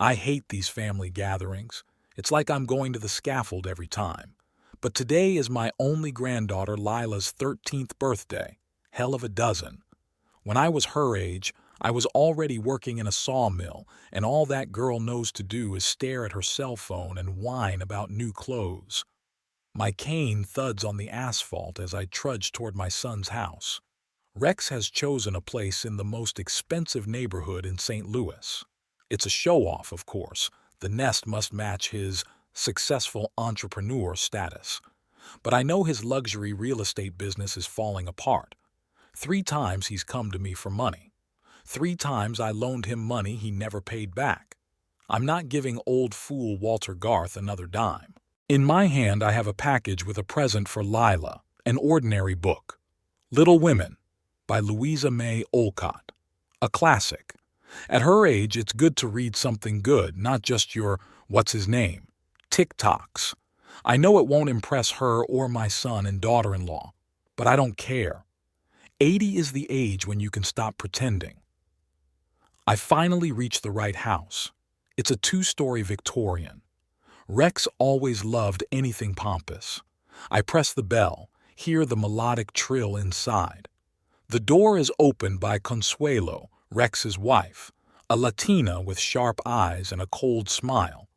I hate these family gatherings. It's like I'm going to the scaffold every time. But today is my only granddaughter Lila's 13th birthday. Hell of a dozen. When I was her age, I was already working in a sawmill, and all that girl knows to do is stare at her cell phone and whine about new clothes. My cane thuds on the asphalt as I trudge toward my son's house. Rex has chosen a place in the most expensive neighborhood in St. Louis. It's a show-off, of course. The nest must match his successful entrepreneur status. But I know his luxury real estate business is falling apart. 3 times he's come to me for money. 3 times I loaned him money he never paid back. I'm not giving old fool Walter Garth another dime. In my hand I have a package with a present for Lila, an ordinary book. Little Women, by Louisa May Alcott. A classic. At her age, it's good to read something good, not just your what's-his-name, TikToks. I know it won't impress her or my son and daughter-in-law, but I don't care. 80 is the age when you can stop pretending. I finally reached the right house. It's a 2-story Victorian. Rex always loved anything pompous. I press the bell, hear the melodic trill inside. The door is opened by Consuelo, Rex's wife, a Latina with sharp eyes and a cold smile.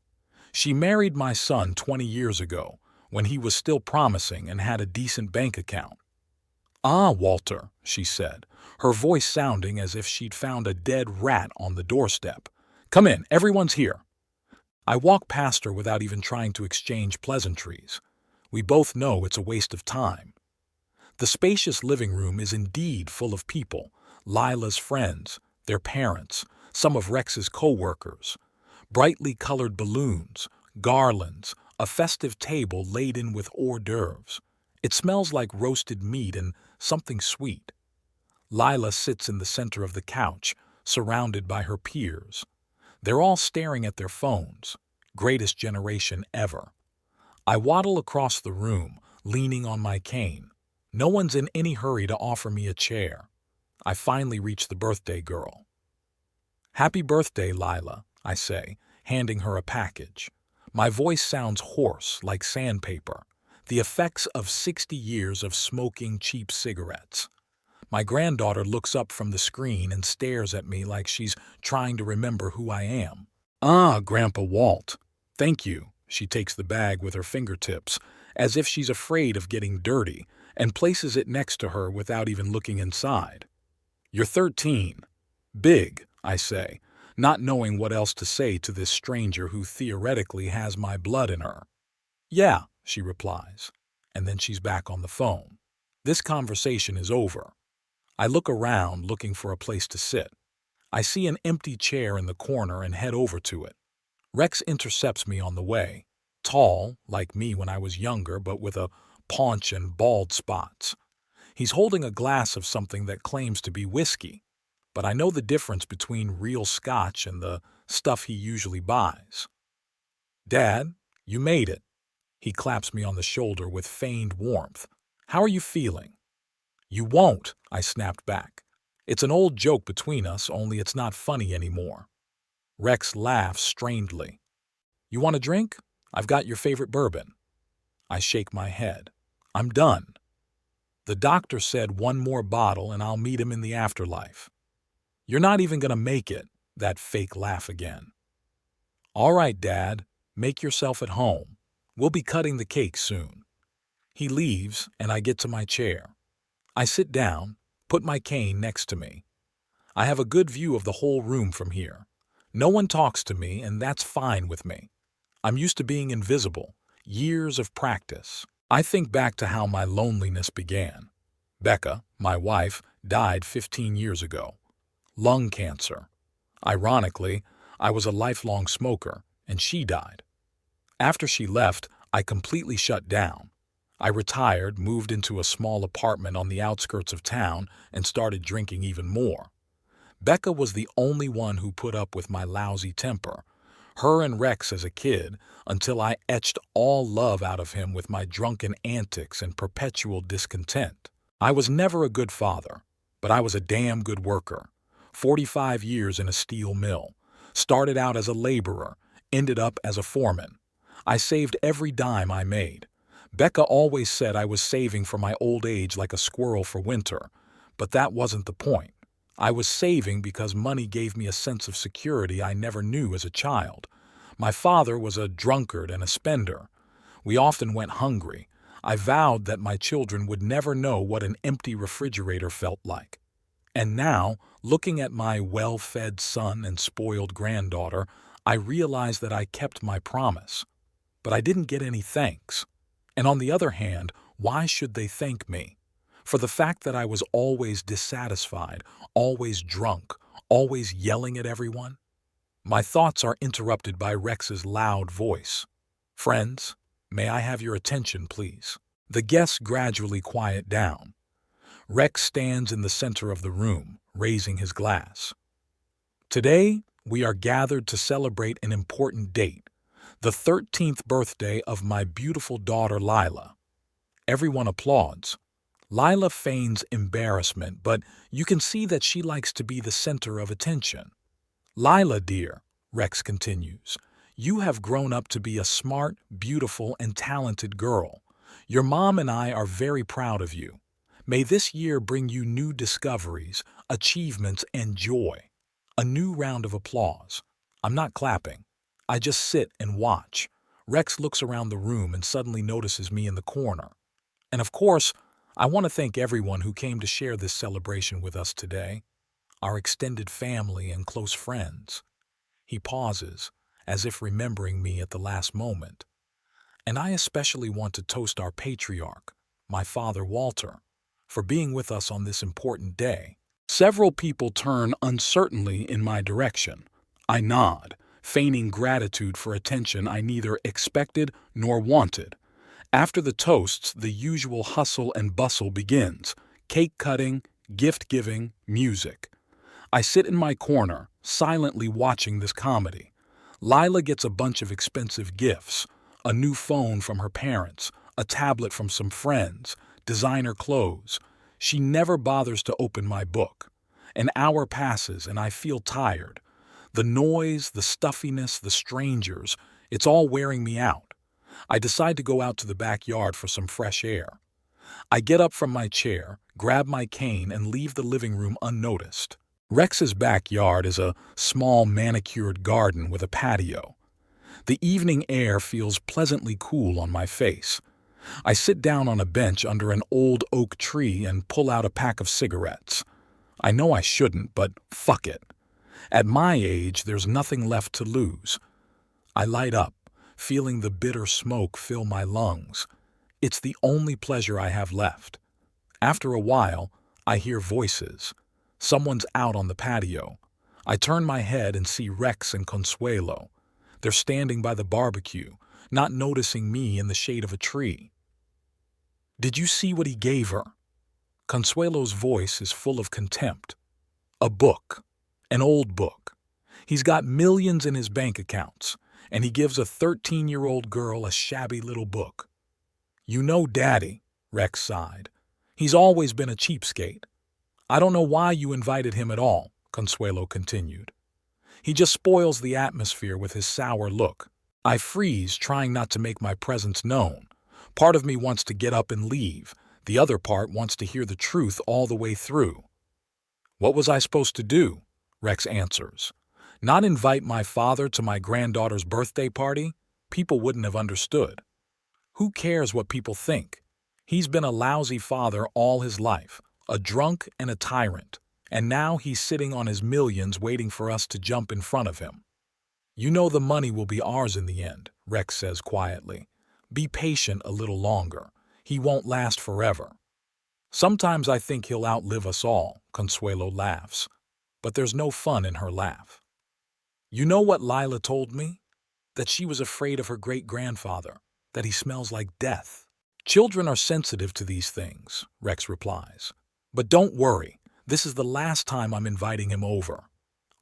She married my son 20 years ago, when he was still promising and had a decent bank account. "Ah, Walter," she said, her voice sounding as if she'd found a dead rat on the doorstep. "Come in, everyone's here." I walk past her without even trying to exchange pleasantries. We both know it's a waste of time. The spacious living room is indeed full of people, Lila's friends, their parents, some of Rex's co-workers. Brightly colored balloons, garlands, a festive table laden with hors d'oeuvres. It smells like roasted meat and something sweet. Lila sits in the center of the couch, surrounded by her peers. They're all staring at their phones. Greatest generation ever. I waddle across the room, leaning on my cane. No one's in any hurry to offer me a chair. I finally reach the birthday girl. "Happy birthday, Lila," I say, handing her a package. My voice sounds hoarse, like sandpaper, the effects of 60 years of smoking cheap cigarettes. My granddaughter looks up from the screen and stares at me like she's trying to remember who I am. "Ah, Grandpa Walt. Thank you." She takes the bag with her fingertips, as if she's afraid of getting dirty, and places it next to her without even looking inside. "You're 13. Big," I say, not knowing what else to say to this stranger who theoretically has my blood in her. "Yeah," she replies, and then she's back on the phone. This conversation is over. I look around looking for a place to sit. I see an empty chair in the corner and head over to it. Rex intercepts me on the way, tall, like me when I was younger, but with a paunch and bald spots. He's holding a glass of something that claims to be whiskey, but I know the difference between real scotch and the stuff he usually buys. "Dad, you made it." He claps me on the shoulder with feigned warmth. "How are you feeling?" "You won't," I snapped back. "It's an old joke between us, only it's not funny anymore." Rex laughs strainedly. "You want a drink? I've got your favorite bourbon." I shake my head. "I'm done. The doctor said one more bottle and I'll meet him in the afterlife." "You're not even gonna make it," that fake laugh again. "All right, Dad, make yourself at home. We'll be cutting the cake soon." He leaves and I get to my chair. I sit down, put my cane next to me. I have a good view of the whole room from here. No one talks to me, and that's fine with me. I'm used to being invisible, years of practice. I think back to how my loneliness began. Becca, my wife, died 15 years ago. Lung cancer. Ironically, I was a lifelong smoker, and she died. After she left, I completely shut down. I retired, moved into a small apartment on the outskirts of town, and started drinking even more. Becca was the only one who put up with my lousy temper. Her and Rex as a kid, until I etched all love out of him with my drunken antics and perpetual discontent. I was never a good father, but I was a damn good worker. 45 years in a steel mill, Started out as a laborer, ended up as a foreman. I saved every dime I made. Becca always said I was saving for my old age like a squirrel for winter, but that wasn't the point. I was saving because money gave me a sense of security I never knew as a child. My father was a drunkard and a spender. We often went hungry. I vowed that my children would never know what an empty refrigerator felt like. And now, looking at my well-fed son and spoiled granddaughter, I realized that I kept my promise. But I didn't get any thanks. And on the other hand, why should they thank me? For the fact that I was always dissatisfied, always drunk, always yelling at everyone? My thoughts are interrupted by Rex's loud voice. "Friends, may I have your attention, please?" The guests gradually quiet down. Rex stands in the center of the room, raising his glass. "Today, we are gathered to celebrate an important date, the 13th birthday of my beautiful daughter Lila." Everyone applauds. Lila feigns embarrassment, but you can see that she likes to be the center of attention. "Lila, dear," Rex continues, "you have grown up to be a smart, beautiful, and talented girl. Your mom and I are very proud of you. May this year bring you new discoveries, achievements, and joy." A new round of applause. I'm not clapping. I just sit and watch. Rex looks around the room and suddenly notices me in the corner. And of course, I want to thank everyone who came to share this celebration with us today. Our extended family and close friends. He pauses, as if remembering me at the last moment. And I especially want to toast our patriarch, my father Walter, for being with us on this important day. Several people turn uncertainly in my direction. I nod, feigning gratitude for attention I neither expected nor wanted. After the toasts, the usual hustle and bustle begins: cake cutting, gift giving, music. I sit in my corner, silently watching this comedy. Lila gets a bunch of expensive gifts: a new phone from her parents, a tablet from some friends, designer clothes. She never bothers to open my book. An hour passes and I feel tired. The noise, the stuffiness, the strangers, it's all wearing me out. I decide to go out to the backyard for some fresh air. I get up from my chair, grab my cane, and leave the living room unnoticed. Rex's backyard is a small manicured garden with a patio. The evening air feels pleasantly cool on my face. I sit down on a bench under an old oak tree and pull out a pack of cigarettes. I know I shouldn't, but fuck it. At my age, there's nothing left to lose. I light up, feeling the bitter smoke fill my lungs. It's the only pleasure I have left. After a while, I hear voices. Someone's out on the patio. I turn my head and see Rex and Consuelo. They're standing by the barbecue, not noticing me in the shade of a tree. "Did you see what he gave her?" Consuelo's voice is full of contempt. "A book. An old book. He's got millions in his bank accounts, and he gives a 13-year-old girl a shabby little book." "You know Daddy," Rex sighed. "He's always been a cheapskate." "I don't know why you invited him at all," Consuelo continued. "He just spoils the atmosphere with his sour look." I freeze, trying not to make my presence known. Part of me wants to get up and leave. The other part wants to hear the truth all the way through. "What was I supposed to do?" Rex answers. "Not invite my father to my granddaughter's birthday party? People wouldn't have understood. Who cares what people think? He's been a lousy father all his life, a drunk and a tyrant, and now he's sitting on his millions waiting for us to jump in front of him. You know the money will be ours in the end," Rex says quietly. "Be patient a little longer. He won't last forever." "Sometimes I think he'll outlive us all," Consuelo laughs. But there's no fun in her laugh. "You know what Lila told me? That she was afraid of her great-grandfather, that he smells like death." "Children are sensitive to these things," Rex replies. "But don't worry, this is the last time I'm inviting him over.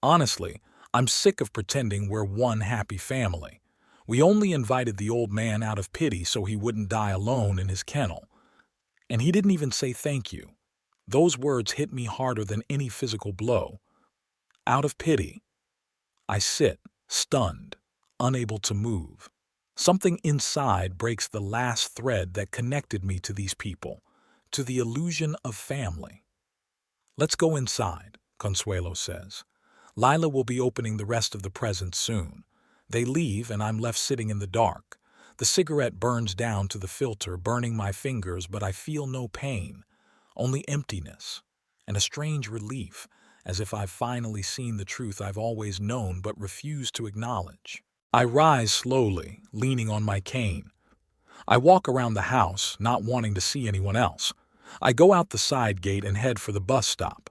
Honestly, I'm sick of pretending we're one happy family. We only invited the old man out of pity so he wouldn't die alone in his kennel. And he didn't even say thank you." Those words hit me harder than any physical blow. Out of pity. I sit, stunned, unable to move. Something inside breaks the last thread that connected me to these people, to the illusion of family. "Let's go inside," Consuelo says. "Lila will be opening the rest of the presents soon." They leave and I'm left sitting in the dark. The cigarette burns down to the filter, burning my fingers, but I feel no pain, only emptiness, and a strange relief, as if I've finally seen the truth I've always known but refused to acknowledge. I rise slowly, leaning on my cane. I walk around the house, not wanting to see anyone else. I go out the side gate and head for the bus stop.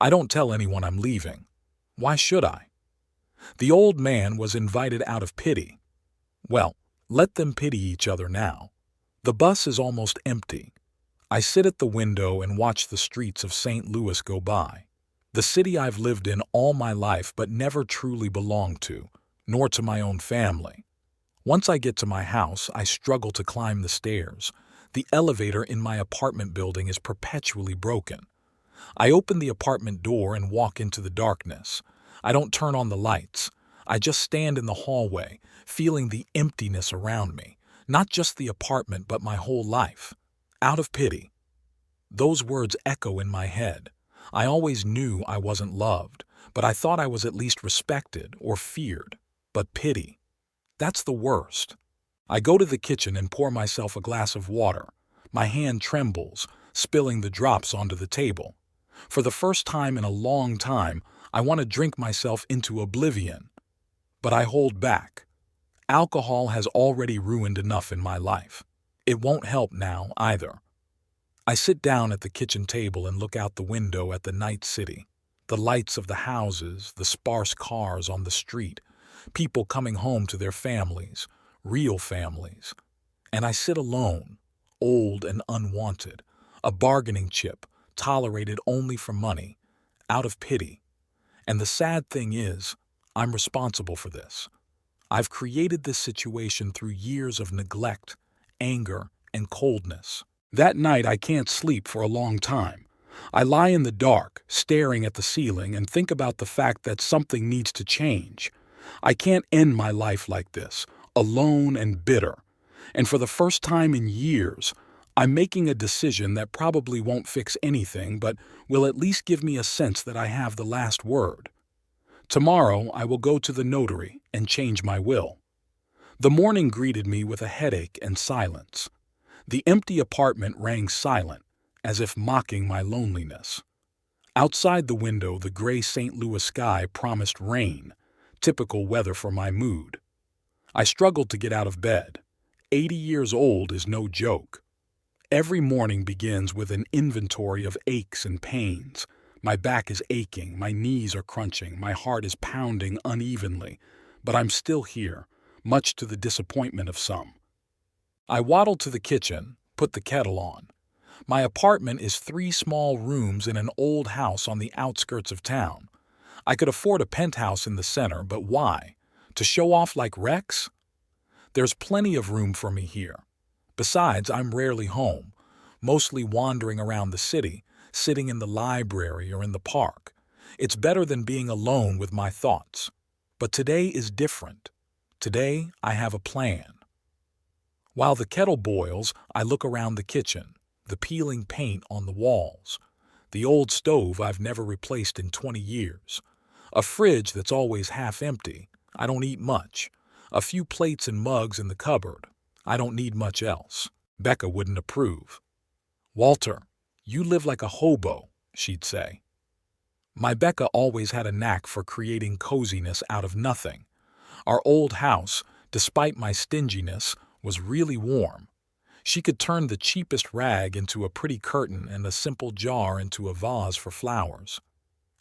I don't tell anyone I'm leaving. Why should I? The old man was invited out of pity. Well, let them pity each other now. The bus is almost empty. I sit at the window and watch the streets of St. Louis go by. The city I've lived in all my life but never truly belonged to, nor to my own family. Once I get to my house, I struggle to climb the stairs. The elevator in my apartment building is perpetually broken. I open the apartment door and walk into the darkness. I don't turn on the lights. I just stand in the hallway, feeling the emptiness around me, not just the apartment but my whole life. Out of pity. Those words echo in my head. I always knew I wasn't loved, but I thought I was at least respected or feared. But pity. That's the worst. I go to the kitchen and pour myself a glass of water. My hand trembles, spilling the drops onto the table. For the first time in a long time, I want to drink myself into oblivion. But I hold back. Alcohol has already ruined enough in my life. It won't help now either. I sit down at the kitchen table and look out the window at the night city. The lights of the houses, the sparse cars on the street, people coming home to their families, real families. And I sit alone, old and unwanted, a bargaining chip, tolerated only for money, out of pity. And the sad thing is, I'm responsible for this. I've created this situation through years of neglect, anger, and coldness. That night I can't sleep for a long time. I lie in the dark, staring at the ceiling, and think about the fact that something needs to change. I can't end my life like this, alone and bitter. And for the first time in years, I'm making a decision that probably won't fix anything, but will at least give me a sense that I have the last word. Tomorrow I will go to the notary and change my will. The morning greeted me with a headache and silence. The empty apartment rang silent, as if mocking my loneliness. Outside the window, the gray St. Louis sky promised rain, typical weather for my mood. I struggled to get out of bed. 80 years old is no joke. Every morning begins with an inventory of aches and pains. My back is aching, my knees are crunching, my heart is pounding unevenly, but I'm still here, much to the disappointment of some. I waddle to the kitchen, put the kettle on. My apartment is 3 small rooms in an old house on the outskirts of town. I could afford a penthouse in the center, but why? To show off like Rex? There's plenty of room for me here. Besides, I'm rarely home, mostly wandering around the city, sitting in the library or in the park. It's better than being alone with my thoughts. But today is different. Today, I have a plan. While the kettle boils, I look around the kitchen, the peeling paint on the walls, the old stove I've never replaced in 20 years, a fridge that's always half empty. I don't eat much. A few plates and mugs in the cupboard. I don't need much else. Becca wouldn't approve. "Walter, you live like a hobo," she'd say. My Becca always had a knack for creating coziness out of nothing. Our old house, despite my stinginess, was really warm. She could turn the cheapest rag into a pretty curtain and a simple jar into a vase for flowers.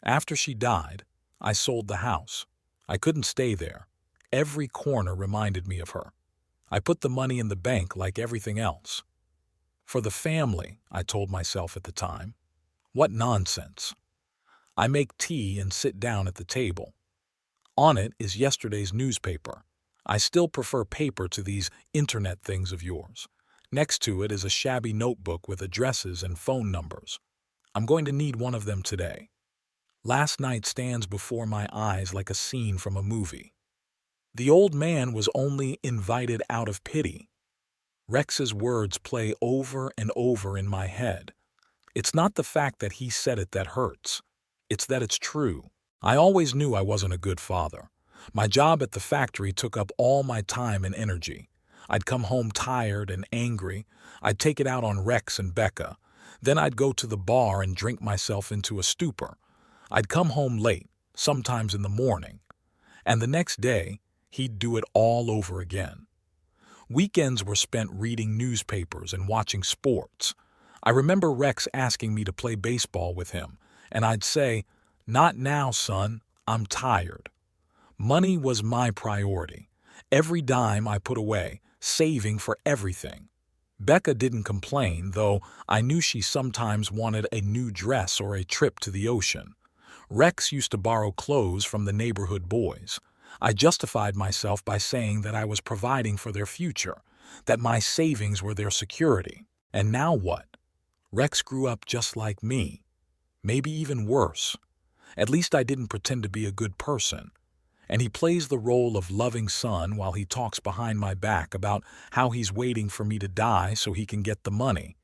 After she died, I sold the house. I couldn't stay there. Every corner reminded me of her. I put the money in the bank like everything else. For the family, I told myself at the time. What nonsense. I make tea and sit down at the table. On it is yesterday's newspaper. I still prefer paper to these internet things of yours. Next to it is a shabby notebook with addresses and phone numbers. I'm going to need one of them today. Last night stands before my eyes like a scene from a movie. The old man was only invited out of pity. Rex's words play over and over in my head. It's not the fact that he said it that hurts. It's that it's true. I always knew I wasn't a good father. My job at the factory took up all my time and energy. I'd come home tired and angry. I'd take it out on Rex and Becca. Then I'd go to the bar and drink myself into a stupor. I'd come home late, sometimes in the morning. And the next day, he'd do it all over again. Weekends were spent reading newspapers and watching sports. I remember Rex asking me to play baseball with him, and I'd say, "Not now, son, I'm tired." Money was my priority. Every dime I put away, saving for everything. Becca didn't complain, though I knew she sometimes wanted a new dress or a trip to the ocean. Rex used to borrow clothes from the neighborhood boys. I justified myself by saying that I was providing for their future, that my savings were their security. And now what? Rex grew up just like me. Maybe even worse. At least I didn't pretend to be a good person. And he plays the role of loving son while he talks behind my back about how he's waiting for me to die so he can get the money.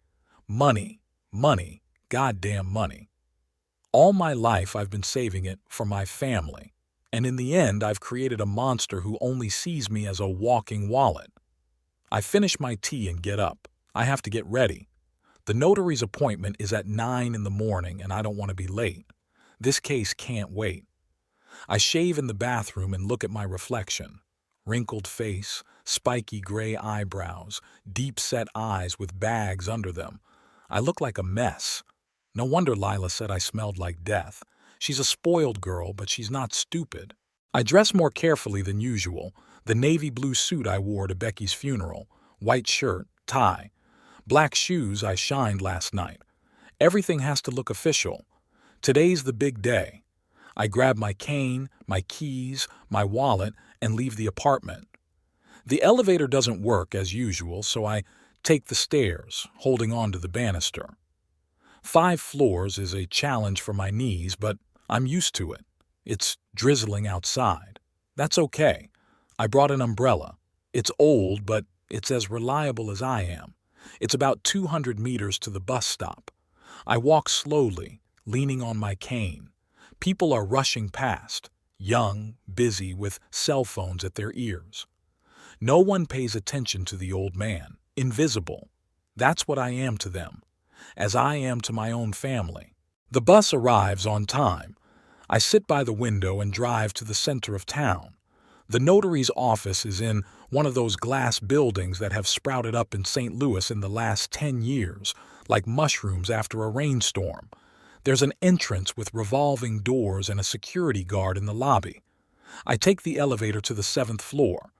Money, money, goddamn money. All my life I've been saving it for my family. And in the end, I've created a monster who only sees me as a walking wallet. I finish my tea and get up. I have to get ready. The notary's appointment is at 9 in the morning and I don't want to be late. This case can't wait. I shave in the bathroom and look at my reflection. Wrinkled face, spiky gray eyebrows, deep-set eyes with bags under them. I look like a mess. No wonder Lila said I smelled like death. She's a spoiled girl, but she's not stupid. I dress more carefully than usual. The navy blue suit I wore to Becky's funeral, white shirt, tie. Black shoes I shined last night. Everything has to look official. Today's the big day. I grab my cane, my keys, my wallet, and leave the apartment. The elevator doesn't work as usual, so I take the stairs, holding on to the banister. 5 floors is a challenge for my knees, but I'm used to it. It's drizzling outside. That's okay. I brought an umbrella. It's old, but it's as reliable as I am. It's about 200 meters to the bus stop. I walk slowly, leaning on my cane. People are rushing past, young, busy, with cell phones at their ears. No one pays attention to the old man, invisible. That's what I am to them, as I am to my own family. The bus arrives on time. I sit by the window and drive to the center of town. The notary's office is in one of those glass buildings that have sprouted up in St. Louis in the last 10 years, like mushrooms after a rainstorm. There's an entrance with revolving doors and a security guard in the lobby. I take the elevator to the 7th floor.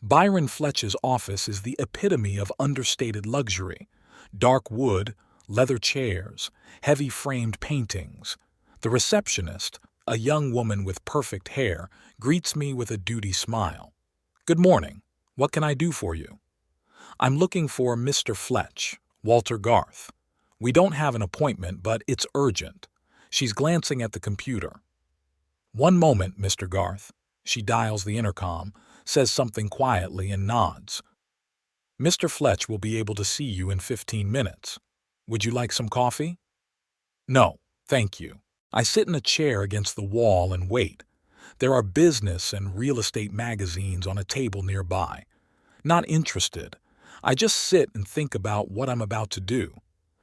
Byron Fletch's office is the epitome of understated luxury. Dark wood, leather chairs, heavy framed paintings. The receptionist, a young woman with perfect hair, greets me with a duty smile. "Good morning. What can I do for you?" "I'm looking for Mr. Fletch, Walter Garth. We don't have an appointment, but it's urgent." She's glancing at the computer. "One moment, Mr. Garth." She dials the intercom, says something quietly, and nods. "Mr. Fletch will be able to see you in 15 minutes. Would you like some coffee?" "No, thank you." I sit in a chair against the wall and wait. There are business and real estate magazines on a table nearby. Not interested. I just sit and think about what I'm about to do.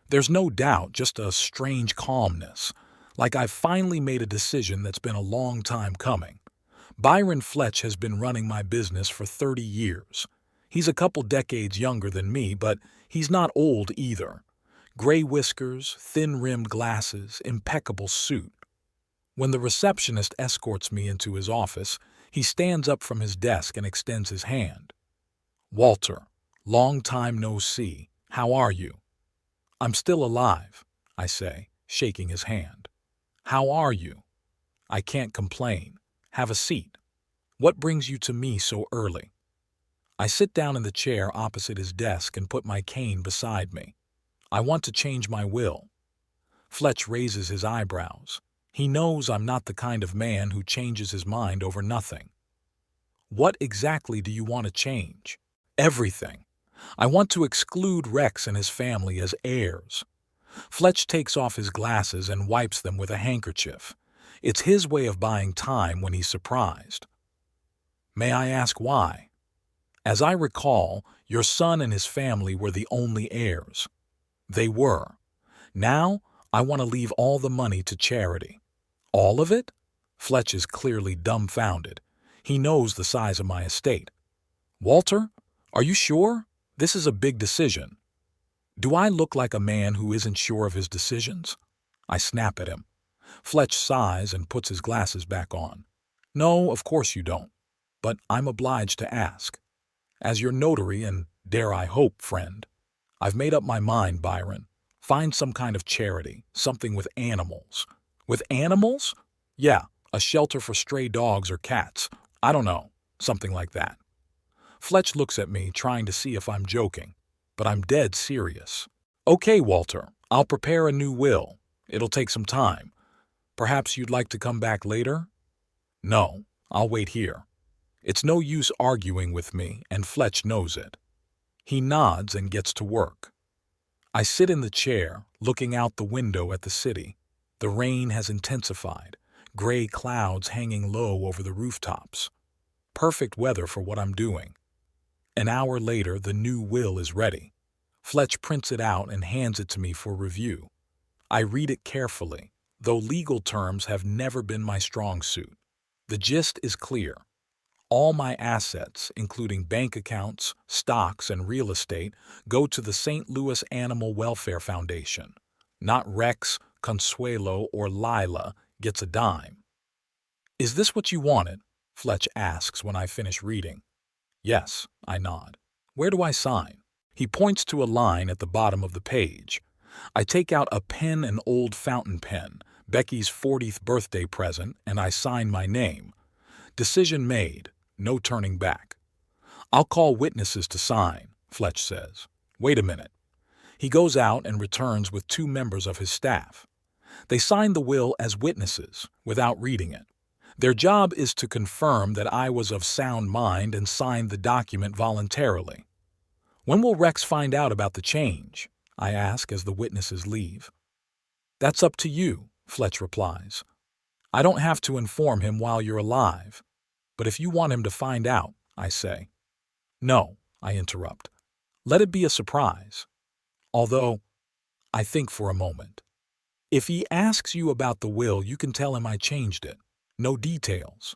There's no doubt, just a strange calmness, like I've finally made a decision that's been a long time coming. Byron Fletch has been running my business for 30 years. He's a couple decades younger than me, but he's not old either. Gray whiskers, thin-rimmed glasses, impeccable suit. When the receptionist escorts me into his office, he stands up from his desk and extends his hand. "Walter, long time no see. How are you?" "I'm still alive," I say, shaking his hand. "How are you?" "I can't complain. Have a seat. What brings you to me so early?" I sit down in the chair opposite his desk and put my cane beside me. "I want to change my will." Fletch raises his eyebrows. He knows I'm not the kind of man who changes his mind over nothing. What exactly do you want to change? Everything. I want to exclude Rex and his family as heirs. Fletch takes off his glasses and wipes them with a handkerchief. It's his way of buying time when he's surprised. May I ask why? As I recall, your son and his family were the only heirs. They were. Now, I want to leave all the money to charity. All of it? Fletch is clearly dumbfounded. He knows the size of my estate. Walter, are you sure? This is a big decision. Do I look like a man who isn't sure of his decisions? I snap at him. Fletch sighs and puts his glasses back on. No, of course you don't. But I'm obliged to ask. As your notary and, dare I hope, friend, I've made up my mind, Byron. Find some kind of charity, something with animals. With animals? Yeah, a shelter for stray dogs or cats. I don't know, something like that. Fletch looks at me, trying to see if I'm joking, but I'm dead serious. Okay, Walter, I'll prepare a new will. It'll take some time. Perhaps you'd like to come back later? No, I'll wait here. It's no use arguing with me, and Fletch knows it. He nods and gets to work. I sit in the chair, looking out the window at the city. The rain has intensified, gray clouds hanging low over the rooftops. Perfect weather for what I'm doing. An hour later, the new will is ready. Fletch prints it out and hands it to me for review. I read it carefully, though legal terms have never been my strong suit. The gist is clear. All my assets, including bank accounts, stocks, and real estate, go to the St. Louis Animal Welfare Foundation. Not Rex, Consuelo, or Lila gets a dime. Is this what you wanted? Fletch asks when I finish reading. Yes, I nod. Where do I sign? He points to a line at the bottom of the page. I take out a pen and old fountain pen, Becky's 40th birthday present, and I sign my name. Decision made. No turning back. I'll call witnesses to sign, Fletch says. Wait a minute. He goes out and returns with 2 members of his staff. They sign the will as witnesses, without reading it. Their job is to confirm that I was of sound mind and signed the document voluntarily. When will Rex find out about the change? I ask as the witnesses leave. That's up to you, Fletch replies. I don't have to inform him while you're alive. But if you want him to find out, I say. No, I interrupt. Let it be a surprise. Although, I think for a moment. If he asks you about the will, you can tell him I changed it. No details.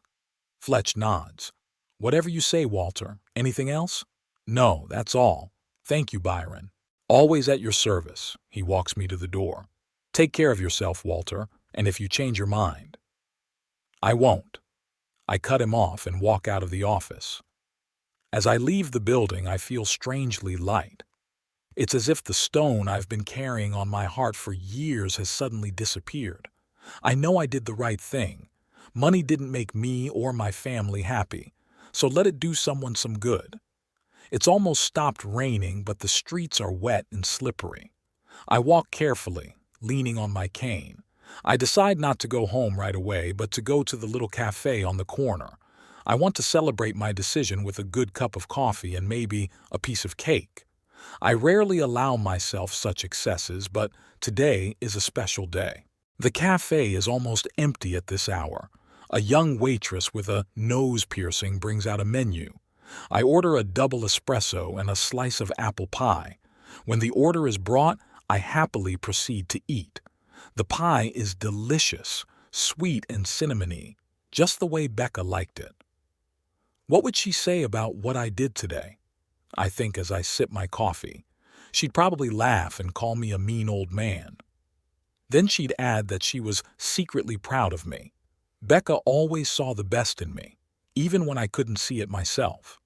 Fletch nods. Whatever you say, Walter. Anything else? No, that's all. Thank you, Byron. Always at your service. He walks me to the door. Take care of yourself, Walter, and if you change your mind. I won't. I cut him off and walk out of the office. As I leave the building, I feel strangely light. It's as if the stone I've been carrying on my heart for years has suddenly disappeared. I know I did the right thing. Money didn't make me or my family happy, so let it do someone some good. It's almost stopped raining, but the streets are wet and slippery. I walk carefully, leaning on my cane. I decide not to go home right away, but to go to the little cafe on the corner. I want to celebrate my decision with a good cup of coffee and maybe a piece of cake. I rarely allow myself such excesses, but today is a special day. The cafe is almost empty at this hour. A young waitress with a nose piercing brings out a menu. I order a double espresso and a slice of apple pie. When the order is brought, I happily proceed to eat. The pie is delicious, sweet and cinnamony, just the way Becca liked it. What would she say about what I did today? I think as I sip my coffee. She'd probably laugh and call me a mean old man. Then she'd add that she was secretly proud of me. Becca always saw the best in me, even when I couldn't see it myself.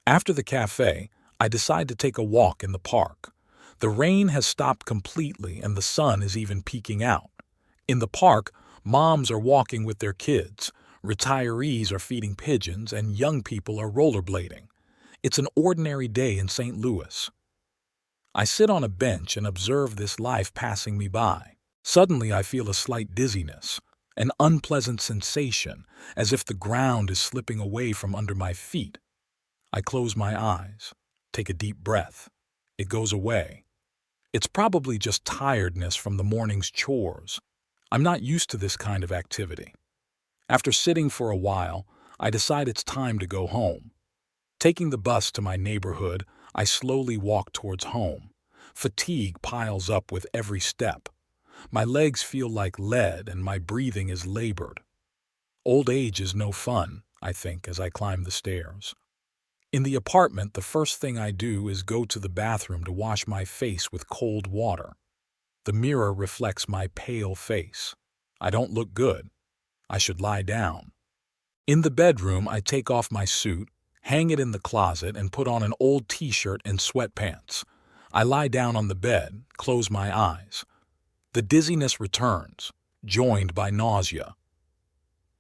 After the cafe, I decide to take a walk in the park. The rain has stopped completely and the sun is even peeking out. In the park, moms are walking with their kids, retirees are feeding pigeons, and young people are rollerblading. It's an ordinary day in St. Louis. I sit on a bench and observe this life passing me by. Suddenly I feel a slight dizziness, an unpleasant sensation, as if the ground is slipping away from under my feet. I close my eyes, take a deep breath. It goes away. It's probably just tiredness from the morning's chores. I'm not used to this kind of activity. After sitting for a while, I decide it's time to go home. Taking the bus to my neighborhood, I slowly walk towards home. Fatigue piles up with every step. My legs feel like lead and my breathing is labored. Old age is no fun, I think, as I climb the stairs. In the apartment, the first thing I do is go to the bathroom to wash my face with cold water. The mirror reflects my pale face. I don't look good. I should lie down. In the bedroom, I take off my suit, hang it in the closet, and put on an old t-shirt and sweatpants. I lie down on the bed, close my eyes. The dizziness returns, joined by nausea.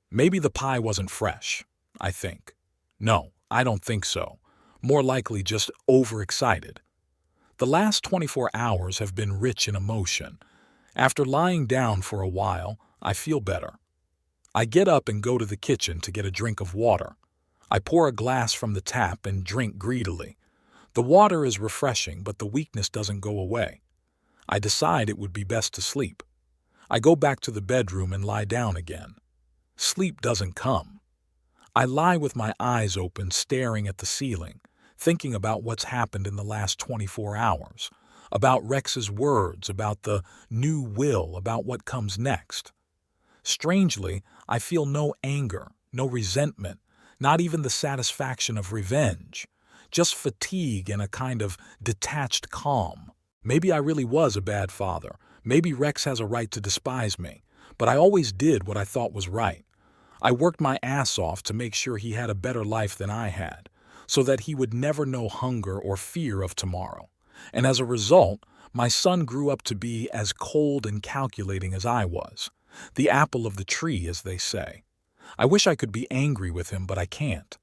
Maybe the pie wasn't fresh, I think. No, I don't think so. More likely just overexcited. The last 24 hours have been rich in emotion. After lying down for a while, I feel better. I get up and go to the kitchen to get a drink of water. I pour a glass from the tap and drink greedily. The water is refreshing, but the weakness doesn't go away. I decide it would be best to sleep. I go back to the bedroom and lie down again. Sleep doesn't come. I lie with my eyes open, staring at the ceiling, thinking about what's happened in the last 24 hours, about Rex's words, about the new will, about what comes next. Strangely, I feel no anger, no resentment, not even the satisfaction of revenge, just fatigue and a kind of detached calm. Maybe I really was a bad father. Maybe Rex has a right to despise me, but I always did what I thought was right. I worked my ass off to make sure he had a better life than I had, so that he would never know hunger or fear of tomorrow. And as a result, my son grew up to be as cold and calculating as I was. The apple of the tree, as they say. I wish I could be angry with him, but I can't.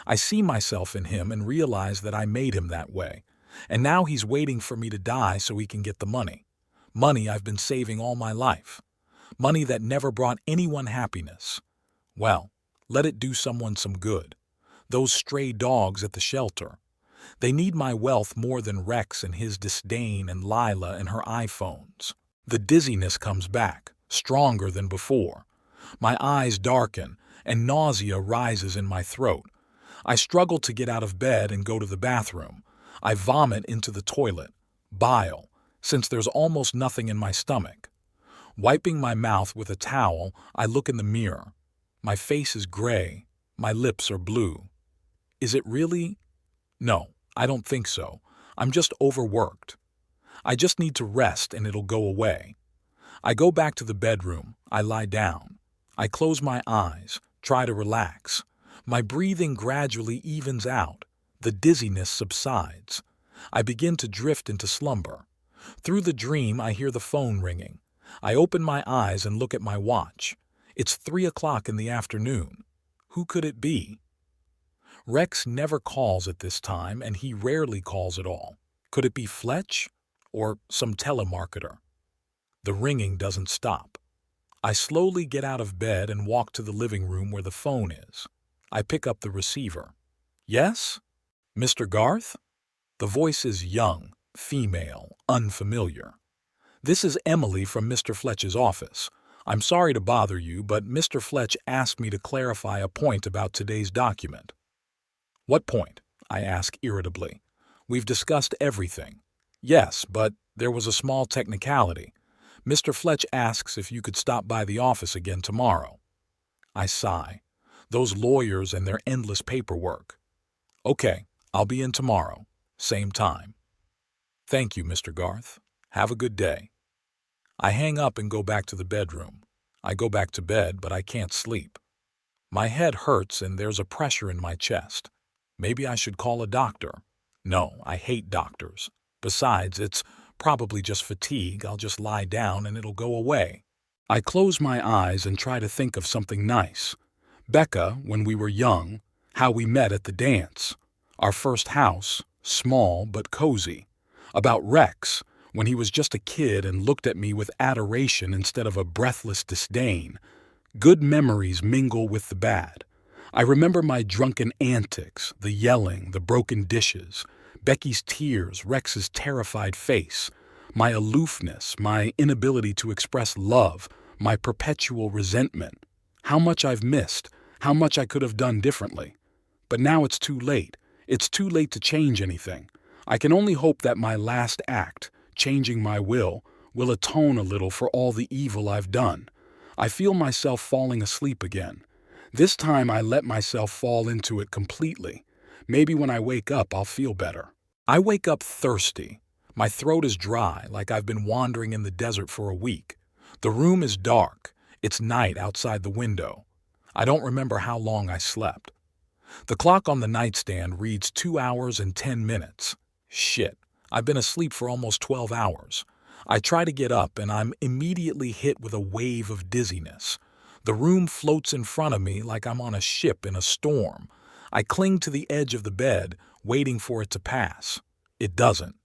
I see myself in him and realize that I made him that way. And now he's waiting for me to die so he can get the money. Money I've been saving all my life. Money that never brought anyone happiness. Well, let it do someone some good. Those stray dogs at the shelter. They need my wealth more than Rex and his disdain and Lila and her iPhones. The dizziness comes back, stronger than before. My eyes darken, and nausea rises in my throat. I struggle to get out of bed and go to the bathroom. I vomit into the toilet. Bile, since there's almost nothing in my stomach. Wiping my mouth with a towel, I look in the mirror. My face is gray. My lips are blue. Is it really? No, I don't think so. I'm just overworked. I just need to rest and it'll go away. I go back to the bedroom. I lie down. I close my eyes, try to relax. My breathing gradually evens out. The dizziness subsides. I begin to drift into slumber. Through the dream, I hear the phone ringing. I open my eyes and look at my watch. It's 3 o'clock in the afternoon. Who could it be? Rex never calls at this time, and he rarely calls at all. Could it be Fletch? Or some telemarketer? The ringing doesn't stop. I slowly get out of bed and walk to the living room where the phone is. I pick up the receiver. Yes? Mr. Garth? The voice is young, female, unfamiliar. This is Emily from Mr. Fletch's office. I'm sorry to bother you, but Mr. Fletch asked me to clarify a point about today's document. What point? I ask irritably. We've discussed everything. Yes, but there was a small technicality. Mr. Fletch asks if you could stop by the office again tomorrow. I sigh. Those lawyers and their endless paperwork. Okay, I'll be in tomorrow. Same time. Thank you, Mr. Garth. Have a good day. I hang up and go back to the bedroom. I go back to bed, but I can't sleep. My head hurts and there's a pressure in my chest. Maybe I should call a doctor. No, I hate doctors. Besides, it's probably just fatigue. I'll just lie down and it'll go away. I close my eyes and try to think of something nice. Becca, when we were young, how we met at the dance. Our first house, small but cozy. About Rex, when he was just a kid and looked at me with adoration instead of a breathless disdain. Good memories mingle with the bad. I remember my drunken antics, the yelling, the broken dishes, Becky's tears, Rex's terrified face, my aloofness, my inability to express love, my perpetual resentment. How much I've missed, how much I could have done differently. But now it's too late. It's too late to change anything. I can only hope that my last act, changing my will atone a little for all the evil I've done. I feel myself falling asleep again. This time I let myself fall into it completely. Maybe when I wake up, I'll feel better. I wake up thirsty. My throat is dry, like I've been wandering in the desert for a week. The room is dark. It's night outside the window. I don't remember how long I slept. The clock on the nightstand reads 2 hours and 10 minutes. Shit, I've been asleep for almost 12 hours. I try to get up and I'm immediately hit with a wave of dizziness. The room floats in front of me like I'm on a ship in a storm. I cling to the edge of the bed, waiting for it to pass. It doesn't.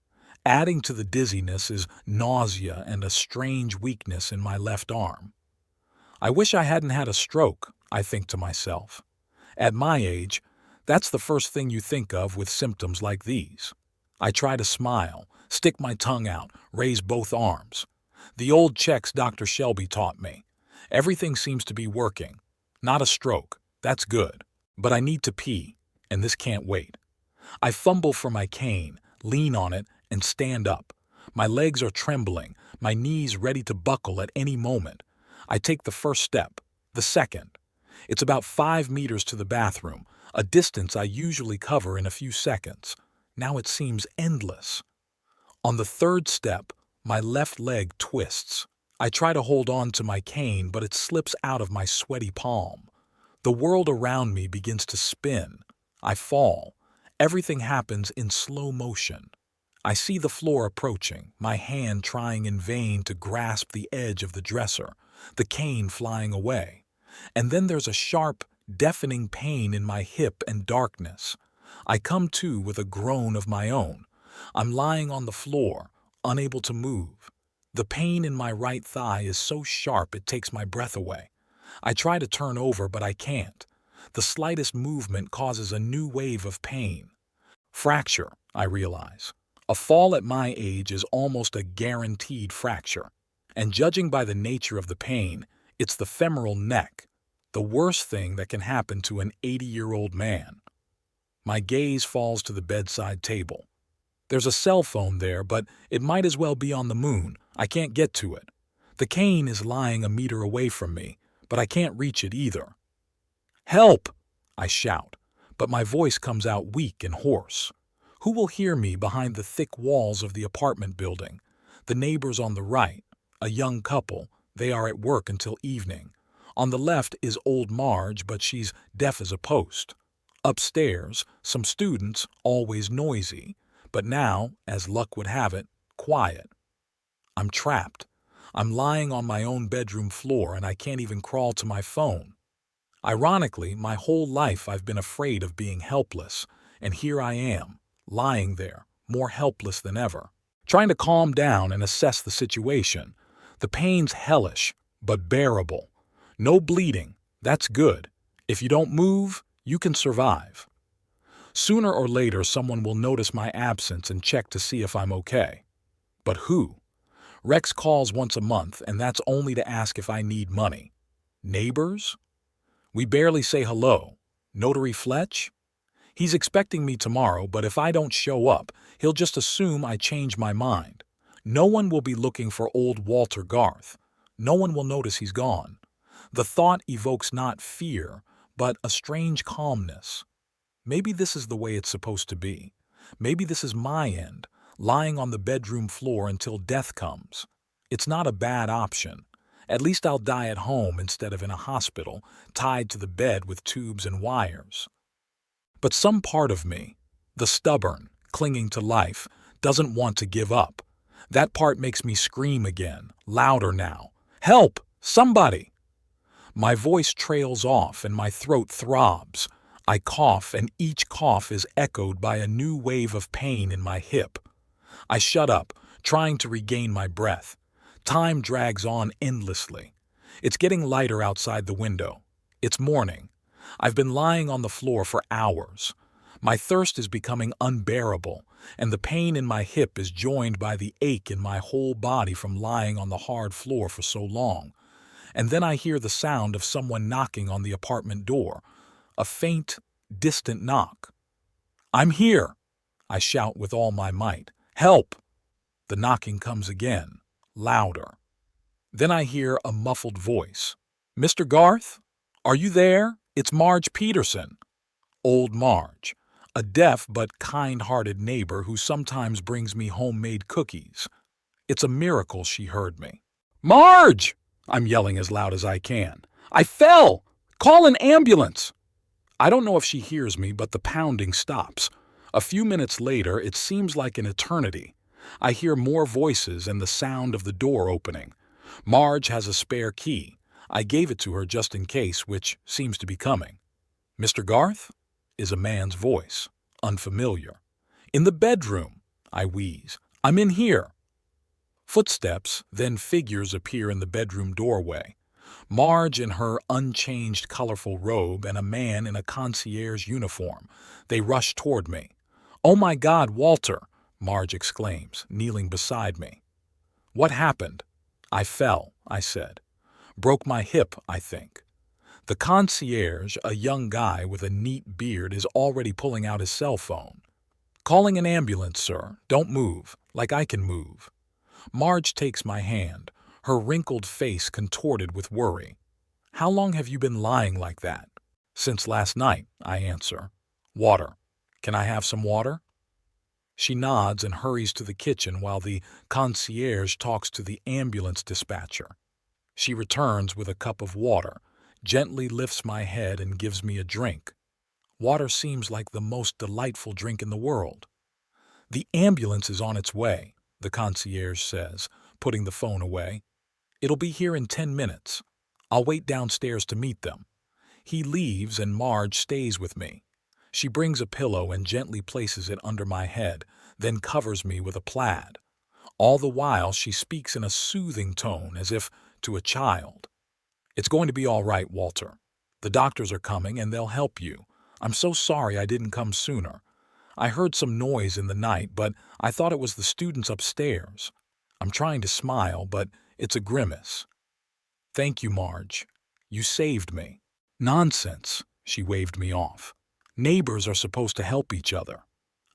Adding to the dizziness is nausea and a strange weakness in my left arm. I wish I hadn't had a stroke, I think to myself. At my age, that's the first thing you think of with symptoms like these. I try to smile, stick my tongue out, raise both arms. The old checks Dr. Shelby taught me. Everything seems to be working. Not a stroke. That's good. But I need to pee, and this can't wait. I fumble for my cane, lean on it, and stand up. My legs are trembling, my knees ready to buckle at any moment. I take the first step, the second. It's about 5 meters to the bathroom, a distance I usually cover in a few seconds. Now it seems endless. On the third step, my left leg twists. I try to hold on to my cane, but it slips out of my sweaty palm. The world around me begins to spin. I fall. Everything happens in slow motion. I see the floor approaching, my hand trying in vain to grasp the edge of the dresser, the cane flying away. And then there's a sharp, deafening pain in my hip and darkness. I come to with a groan of my own. I'm lying on the floor, unable to move. The pain in my right thigh is so sharp it takes my breath away. I try to turn over, but I can't. The slightest movement causes a new wave of pain. Fracture, I realize. A fall at my age is almost a guaranteed fracture. And judging by the nature of the pain, it's the femoral neck, the worst thing that can happen to an 80-year-old man. My gaze falls to the bedside table. There's a cell phone there, but it might as well be on the moon. I can't get to it. The cane is lying a meter away from me, but I can't reach it either. "Help!" I shout, but my voice comes out weak and hoarse. Who will hear me behind the thick walls of the apartment building? The neighbors on the right, a young couple, they are at work until evening. On the left is old Marge, but she's deaf as a post. Upstairs, some students, always noisy, but now, as luck would have it, quiet. I'm trapped. I'm lying on my own bedroom floor and I can't even crawl to my phone. Ironically, my whole life I've been afraid of being helpless, and here I am, lying there, more helpless than ever, trying to calm down and assess the situation. The pain's hellish, but bearable. No bleeding, that's good. If you don't move, you can survive. Sooner or later, someone will notice my absence and check to see if I'm okay. But who? Rex calls once a month, and that's only to ask if I need money. Neighbors? We barely say hello. Notary Fletch? He's expecting me tomorrow, but if I don't show up, he'll just assume I changed my mind. No one will be looking for old Walter Garth. No one will notice he's gone. The thought evokes not fear, but a strange calmness. Maybe this is the way it's supposed to be. Maybe this is my end, lying on the bedroom floor until death comes. It's not a bad option. At least I'll die at home instead of in a hospital, tied to the bed with tubes and wires. But some part of me, the stubborn, clinging to life, doesn't want to give up. That part makes me scream again, louder now. "Help! Somebody!" My voice trails off and my throat throbs. I cough, and each cough is echoed by a new wave of pain in my hip. I shut up, trying to regain my breath. Time drags on endlessly. It's getting lighter outside the window. It's morning. I've been lying on the floor for hours. My thirst is becoming unbearable, and the pain in my hip is joined by the ache in my whole body from lying on the hard floor for so long. And then I hear the sound of someone knocking on the apartment door, a faint, distant knock. "I'm here!" I shout with all my might. "Help!" The knocking comes again, louder. Then I hear a muffled voice. "Mr. Garth? Are you there? It's Marge Peterson." Old Marge, a deaf but kind-hearted neighbor who sometimes brings me homemade cookies. It's a miracle she heard me. "Marge!" I'm yelling as loud as I can. "I fell! Call an ambulance!" I don't know if she hears me, but the pounding stops. A few minutes later, it seems like an eternity. I hear more voices and the sound of the door opening. Marge has a spare key. I gave it to her just in case, which seems to be coming. "Mr. Garth?" is a man's voice, unfamiliar. "In the bedroom," I wheeze. "I'm in here." Footsteps, then figures appear in the bedroom doorway. Marge in her unchanged colorful robe and a man in a concierge uniform. They rush toward me. "Oh my God, Walter!" Marge exclaims, kneeling beside me. "What happened?" "I fell," I said. "Broke my hip, I think." The concierge, a young guy with a neat beard, is already pulling out his cell phone. "Calling an ambulance, sir. Don't move, like I can move." Marge takes my hand, her wrinkled face contorted with worry. "How long have you been lying like that?" "Since last night," I answer. "Water. Can I have some water?" She nods and hurries to the kitchen while the concierge talks to the ambulance dispatcher. She returns with a cup of water, gently lifts my head and gives me a drink. Water seems like the most delightful drink in the world. "The ambulance is on its way," the concierge says, putting the phone away. "It'll be here in 10 minutes. I'll wait downstairs to meet them." He leaves and Marge stays with me. She brings a pillow and gently places it under my head, then covers me with a plaid. All the while she speaks in a soothing tone as if to a child. "It's going to be all right, Walter. The doctors are coming and they'll help you. I'm so sorry I didn't come sooner. I heard some noise in the night, but I thought it was the students upstairs." I'm trying to smile, but it's a grimace. "Thank you, Marge. You saved me." "Nonsense," she waved me off. "Neighbors are supposed to help each other.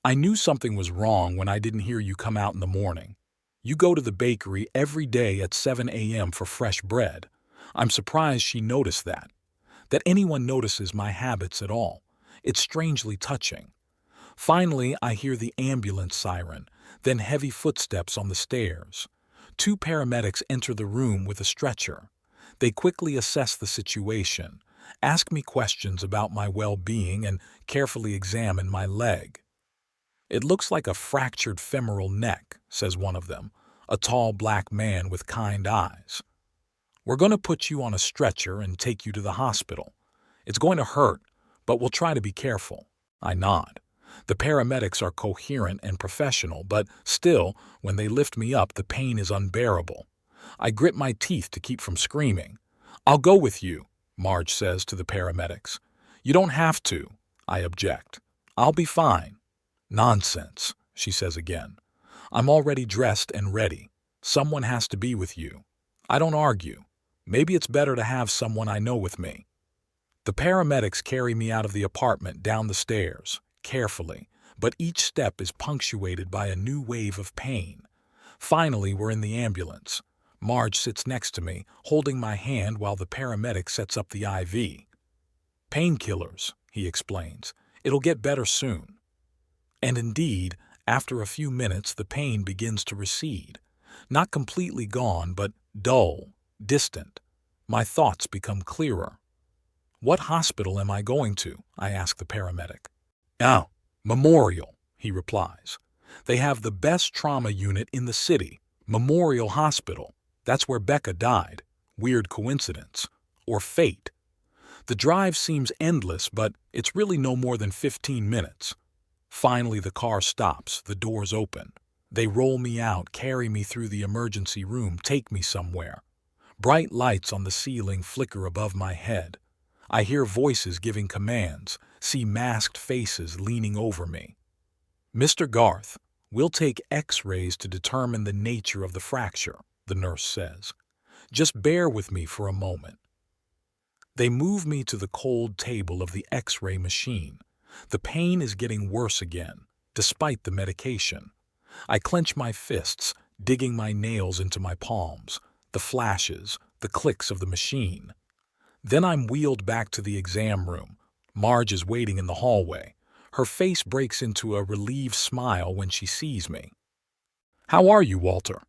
I knew something was wrong when I didn't hear you come out in the morning. You go to the bakery every day at 7 a.m. for fresh bread. I'm surprised she noticed that. That anyone notices my habits at all. It's strangely touching." Finally, I hear the ambulance siren, then heavy footsteps on the stairs. 2 paramedics enter the room with a stretcher. They quickly assess the situation, ask me questions about my well-being, and carefully examine my leg. "It looks like a fractured femoral neck," says one of them, a tall black man with kind eyes. "We're going to put you on a stretcher and take you to the hospital. It's going to hurt, but we'll try to be careful." I nod. The paramedics are coherent and professional, but still, when they lift me up, the pain is unbearable. I grit my teeth to keep from screaming. "I'll go with you," Marge says to the paramedics. "You don't have to," I object. "I'll be fine." "Nonsense," she says again. "I'm already dressed and ready. Someone has to be with you." I don't argue. Maybe it's better to have someone I know with me. The paramedics carry me out of the apartment down the stairs, carefully, but each step is punctuated by a new wave of pain. Finally, we're in the ambulance. Marge sits next to me, holding my hand while the paramedic sets up the IV. "Painkillers," he explains. "It'll get better soon." And indeed, after a few minutes, the pain begins to recede. Not completely gone, but dull, distant. My thoughts become clearer. "What hospital am I going to?" I ask the paramedic. "Oh, Memorial," he replies. "They have the best trauma unit in the city. Memorial Hospital. That's where Becca died. Weird coincidence. Or fate. The drive seems endless, but it's really no more than 15 minutes. Finally, the car stops, the doors open. They roll me out, carry me through the emergency room, take me somewhere. Bright lights on the ceiling flicker above my head. I hear voices giving commands, see masked faces leaning over me. "Mr. Garth, we'll take X-rays to determine the nature of the fracture," the nurse says. "Just bear with me for a moment." They move me to the cold table of the X-ray machine. The pain is getting worse again, despite the medication. I clench my fists, digging my nails into my palms, the flashes, the clicks of the machine. Then I'm wheeled back to the exam room. Marge is waiting in the hallway. Her face breaks into a relieved smile when she sees me. "How are you, Walter?"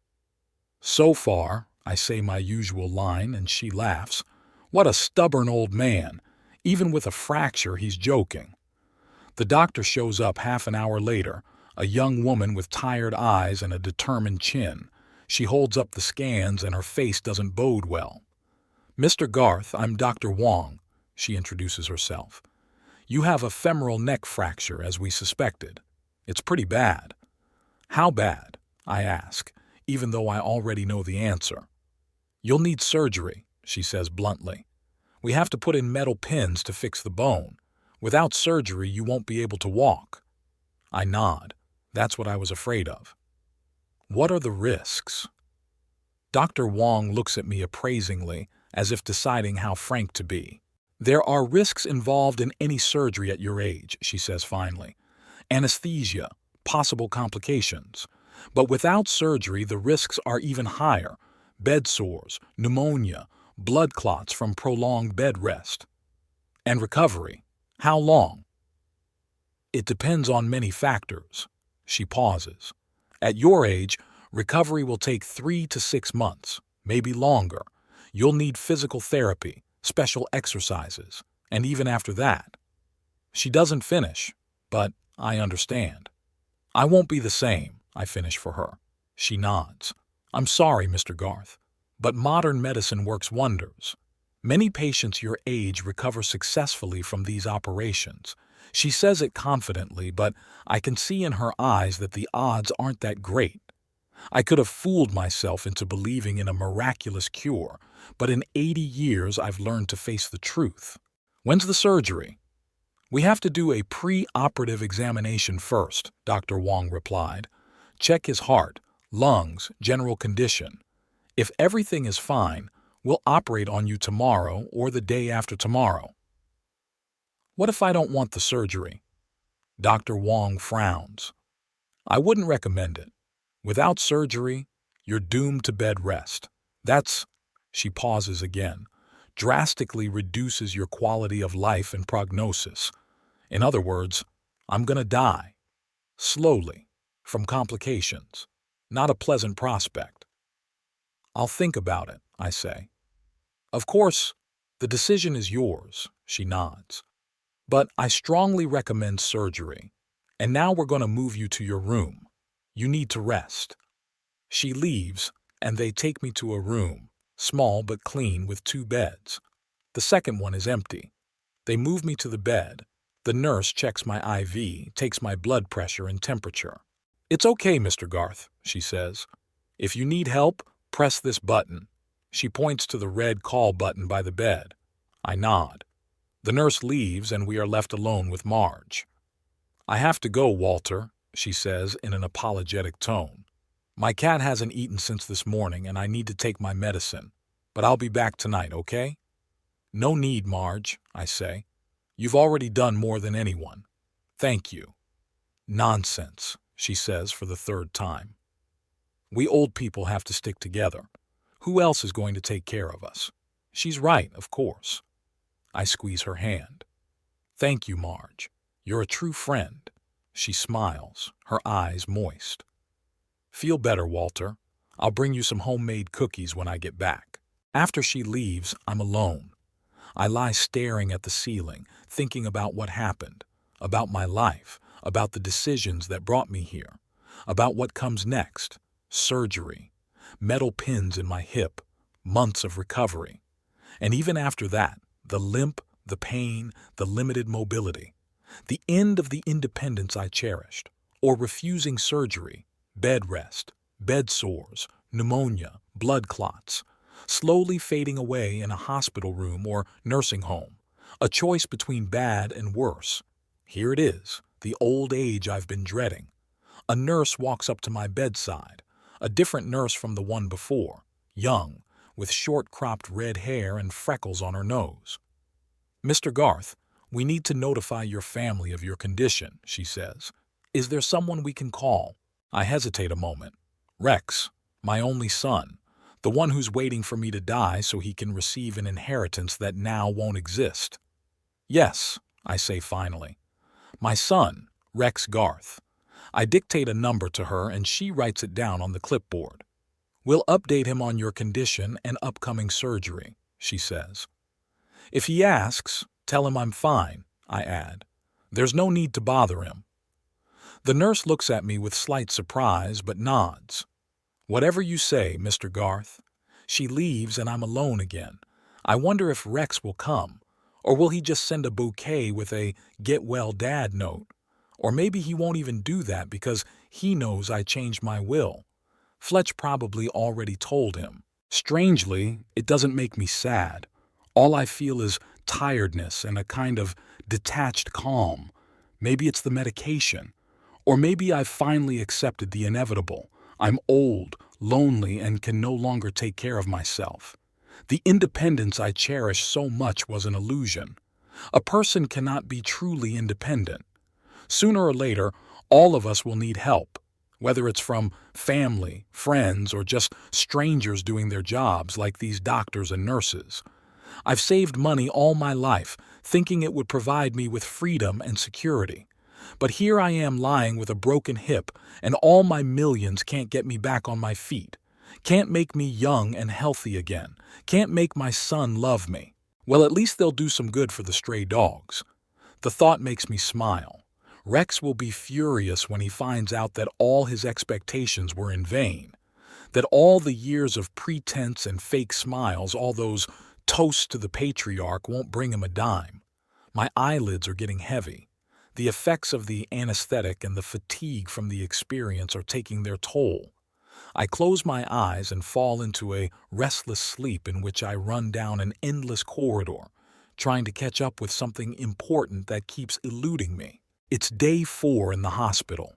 "So far," I say my usual line, and she laughs. "What a stubborn old man. Even with a fracture, he's joking." The doctor shows up half an hour later, a young woman with tired eyes and a determined chin. She holds up the scans and her face doesn't bode well. "Mr. Garth, I'm Dr. Wong," she introduces herself. "You have a femoral neck fracture, as we suspected. It's pretty bad." "How bad?" I ask, even though I already know the answer. "You'll need surgery," she says bluntly. "We have to put in metal pins to fix the bone. Without surgery, you won't be able to walk." I nod. That's what I was afraid of. "What are the risks?" Dr. Wong looks at me appraisingly, as if deciding how frank to be. "There are risks involved in any surgery at your age," she says finally. "Anesthesia, possible complications. But without surgery, the risks are even higher. Bed sores, pneumonia, blood clots from prolonged bed rest. And recovery. How long?" "It depends on many factors." She pauses. "At your age, recovery will take 3 to 6 months, maybe longer. You'll need physical therapy, special exercises, and even after that." She doesn't finish, but I understand. "I won't be the same," I finish for her. She nods. "I'm sorry, Mr. Garth, but modern medicine works wonders. Many patients your age recover successfully from these operations." She says it confidently, but I can see in her eyes that the odds aren't that great. I could have fooled myself into believing in a miraculous cure, but in 80 years I've learned to face the truth. "When's the surgery?" "We have to do a pre-operative examination first," Dr. Wong replied. "Check his heart, lungs, general condition. If everything is fine, we'll operate on you tomorrow or the day after tomorrow." "What if I don't want the surgery?" Dr. Wong frowns. "I wouldn't recommend it. Without surgery, you're doomed to bed rest. That's," she pauses again, "drastically reduces your quality of life and prognosis. In other words, I'm gonna die. Slowly, from complications. Not a pleasant prospect." "I'll think about it," I say. "Of course, the decision is yours," she nods. "But I strongly recommend surgery. And now we're going to move you to your room. You need to rest." She leaves, and they take me to a room, small but clean, with 2 beds. The second one is empty. They move me to the bed. The nurse checks my IV, takes my blood pressure and temperature. "It's okay, Mr. Garth," she says. "If you need help, press this button." She points to the red call button by the bed. I nod. The nurse leaves, and we are left alone with Marge. "I have to go, Walter," she says in an apologetic tone. "My cat hasn't eaten since this morning, and I need to take my medicine. But I'll be back tonight, okay?" "No need, Marge," I say. "You've already done more than anyone. Thank you." "Nonsense," she says for the 3rd time. "We old people have to stick together. Who else is going to take care of us?" She's right, of course. I squeeze her hand. "Thank you, Marge. You're a true friend." She smiles, her eyes moist. "Feel better, Walter. I'll bring you some homemade cookies when I get back." After she leaves, I'm alone. I lie staring at the ceiling, thinking about what happened, about my life, about the decisions that brought me here, about what comes next: surgery, metal pins in my hip, months of recovery. And even after that, the limp, the pain, the limited mobility, the end of the independence I cherished, or refusing surgery, bed rest, bed sores, pneumonia, blood clots, slowly fading away in a hospital room or nursing home, a choice between bad and worse. Here it is, the old age I've been dreading. A nurse walks up to my bedside, a different nurse from the one before, young, with short-cropped red hair and freckles on her nose. "Mr. Garth, we need to notify your family of your condition," she says. "Is there someone we can call?" I hesitate a moment. "Rex, my only son, the one who's waiting for me to die so he can receive an inheritance that now won't exist." "Yes," I say finally. "My son, Rex Garth." I dictate a number to her and she writes it down on the clipboard. "We'll update him on your condition and upcoming surgery," she says. "If he asks, tell him I'm fine," I add. "There's no need to bother him." The nurse looks at me with slight surprise but nods. "Whatever you say, Mr. Garth." She leaves and I'm alone again. I wonder if Rex will come, or will he just send a bouquet with a "get well dad" note? Or maybe he won't even do that because he knows I changed my will. Fletch probably already told him. Strangely, it doesn't make me sad. All I feel is tiredness and a kind of detached calm. Maybe it's the medication. Or maybe I've finally accepted the inevitable. I'm old, lonely, and can no longer take care of myself. The independence I cherished so much was an illusion. A person cannot be truly independent. Sooner or later, all of us will need help, whether it's from family, friends, or just strangers doing their jobs like these doctors and nurses. I've saved money all my life, thinking it would provide me with freedom and security. But here I am lying with a broken hip, and all my millions can't get me back on my feet, can't make me young and healthy again, can't make my son love me. Well, at least they'll do some good for the stray dogs. The thought makes me smile. Rex will be furious when he finds out that all his expectations were in vain, that all the years of pretense and fake smiles, all those toasts to the patriarch, won't bring him a dime. My eyelids are getting heavy. The effects of the anesthetic and the fatigue from the experience are taking their toll. I close my eyes and fall into a restless sleep in which I run down an endless corridor, trying to catch up with something important that keeps eluding me. It's day 4 in the hospital.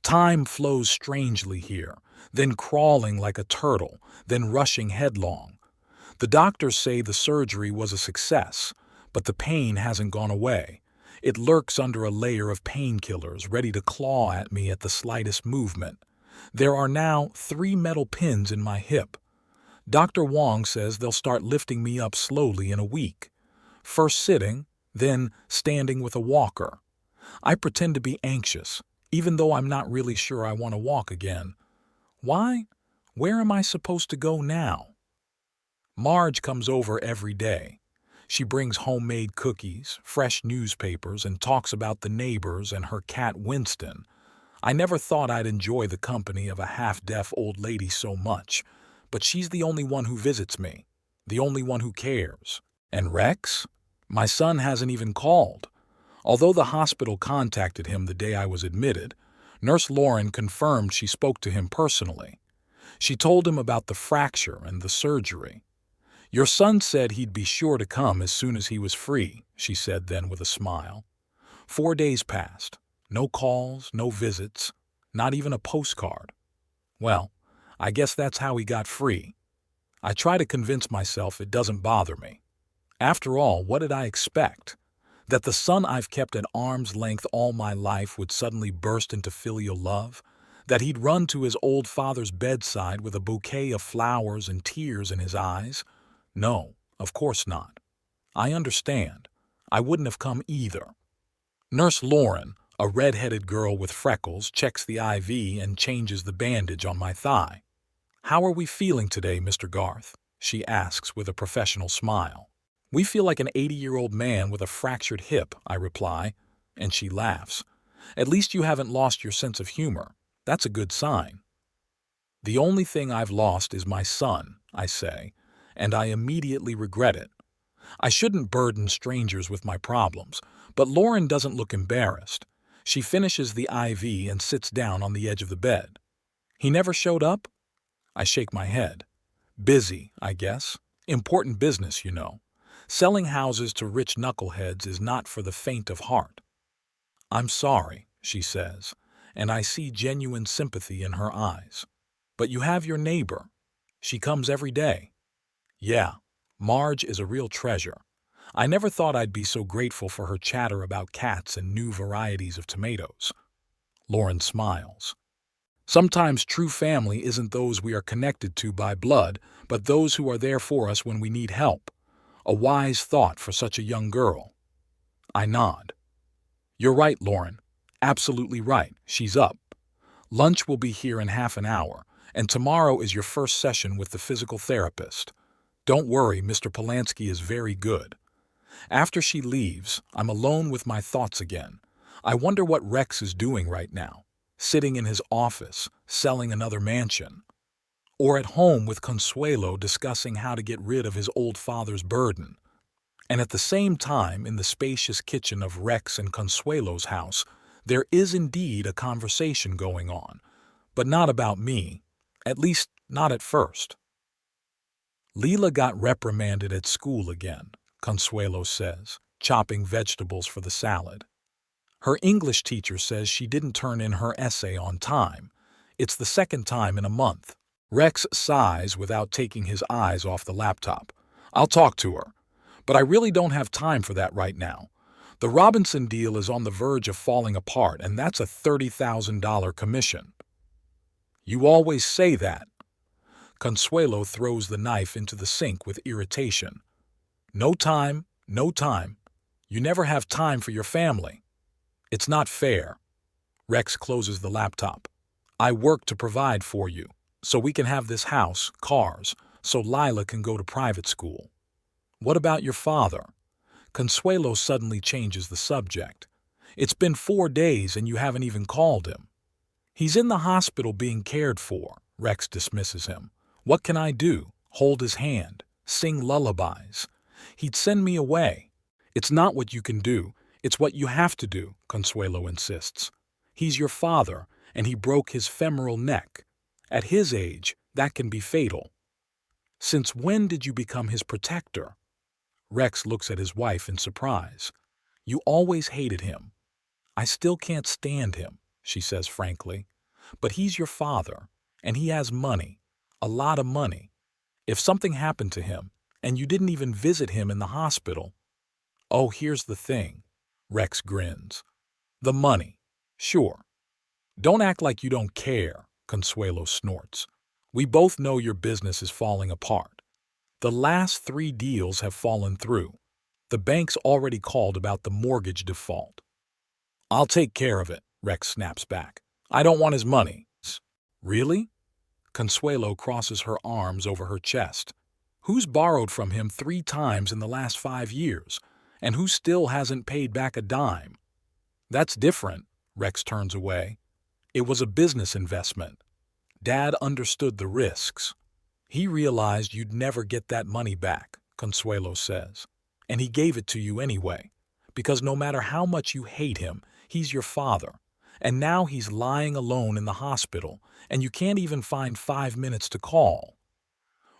Time flows strangely here, then crawling like a turtle, then rushing headlong. The doctors say the surgery was a success, but the pain hasn't gone away. It lurks under a layer of painkillers, ready to claw at me at the slightest movement. There are now 3 metal pins in my hip. Dr. Wong says they'll start lifting me up slowly in a week. First sitting, then standing with a walker. I pretend to be anxious, even though I'm not really sure I want to walk again. Why? Where am I supposed to go now? Marge comes over every day. She brings homemade cookies, fresh newspapers, and talks about the neighbors and her cat Winston. I never thought I'd enjoy the company of a half-deaf old lady so much, but she's the only one who visits me, the only one who cares. And Rex? My son hasn't even called. Although the hospital contacted him the day I was admitted, Nurse Lauren confirmed she spoke to him personally. She told him about the fracture and the surgery. "Your son said he'd be sure to come as soon as he was free," she said then with a smile. 4 days passed. No calls, no visits, not even a postcard. Well, I guess that's how he got free. I try to convince myself it doesn't bother me. After all, what did I expect? That the son I've kept at arm's length all my life would suddenly burst into filial love? That he'd run to his old father's bedside with a bouquet of flowers and tears in his eyes? No, of course not. I understand. I wouldn't have come either. Nurse Lauren, a red-headed girl with freckles, checks the IV and changes the bandage on my thigh. "How are we feeling today, Mr. Garth?" she asks with a professional smile. "We feel like an 80-year-old man with a fractured hip," I reply, and she laughs. "At least you haven't lost your sense of humor. That's a good sign." "The only thing I've lost is my son," I say, and I immediately regret it. I shouldn't burden strangers with my problems, but Lauren doesn't look embarrassed. She finishes the IV and sits down on the edge of the bed. He never showed up? I shake my head. Busy, I guess. Important business, you know. Selling houses to rich knuckleheads is not for the faint of heart. I'm sorry, she says, and I see genuine sympathy in her eyes. But you have your neighbor. She comes every day. Yeah, Marge is a real treasure. I never thought I'd be so grateful for her chatter about cats and new varieties of tomatoes. Lauren smiles. Sometimes true family isn't those we are connected to by blood, but those who are there for us when we need help. A wise thought for such a young girl. I nod. You're right, Lauren. Absolutely right. She's up. Lunch will be here in half an hour, and tomorrow is your first session with the physical therapist. Don't worry, Mr. Polanski is very good. After she leaves, I'm alone with my thoughts again. I wonder what Rex is doing right now. Sitting in his office, selling another mansion. Or at home with Consuelo discussing how to get rid of his old father's burden. And at the same time, in the spacious kitchen of Rex and Consuelo's house, there is indeed a conversation going on. But not about me. At least, not at first. Leela got reprimanded at school again, Consuelo says, chopping vegetables for the salad. Her English teacher says she didn't turn in her essay on time. It's the second time in a month. Rex sighs without taking his eyes off the laptop. I'll talk to her. But I really don't have time for that right now. The Robinson deal is on the verge of falling apart, and that's a $30,000 commission. You always say that. Consuelo throws the knife into the sink with irritation. No time, no time. You never have time for your family. It's not fair. Rex closes the laptop. I work to provide for you, so we can have this house, cars, so Lila can go to private school. What about your father? Consuelo suddenly changes the subject. It's been 4 days and you haven't even called him. He's in the hospital being cared for, Rex dismisses him. What can I do? Hold his hand, sing lullabies. He'd send me away. It's not what you can do, it's what you have to do, Consuelo insists. He's your father, and he broke his femoral neck. At his age, that can be fatal. Since when did you become his protector? Rex looks at his wife in surprise. You always hated him. I still can't stand him, she says frankly. But he's your father, and he has money. A lot of money. If something happened to him, and you didn't even visit him in the hospital. Oh, here's the thing. Rex grins. The money. Sure. Don't act like you don't care, Consuelo snorts. We both know your business is falling apart. The last 3 deals have fallen through. The bank's already called about the mortgage default. I'll take care of it, Rex snaps back. I don't want his money. Really? Consuelo crosses her arms over her chest. Who's borrowed from him 3 times in the last 5 years, and who still hasn't paid back a dime? That's different, Rex turns away. It was a business investment. Dad understood the risks. He realized you'd never get that money back, Consuelo says. And he gave it to you anyway, because no matter how much you hate him, he's your father. And now he's lying alone in the hospital, and you can't even find 5 minutes to call.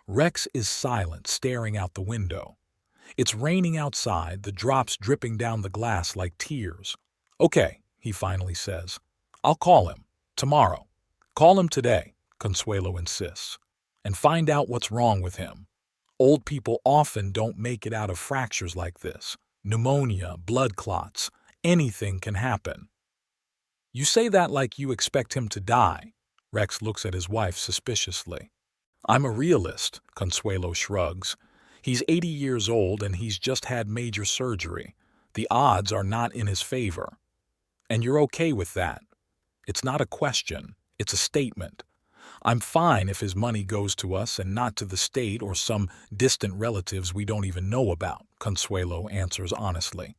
Rex is silent, staring out the window. It's raining outside, the drops dripping down the glass like tears. Okay, he finally says. I'll call him. Tomorrow. Call him today, Consuelo insists, and find out what's wrong with him. Old people often don't make it out of fractures like this. Pneumonia, blood clots, anything can happen. You say that like you expect him to die. Rex looks at his wife suspiciously. I'm a realist, Consuelo shrugs. He's 80 years old and he's just had major surgery. The odds are not in his favor. And you're okay with that. It's not a question, it's a statement. I'm fine if his money goes to us and not to the state or some distant relatives we don't even know about, Consuelo answers honestly.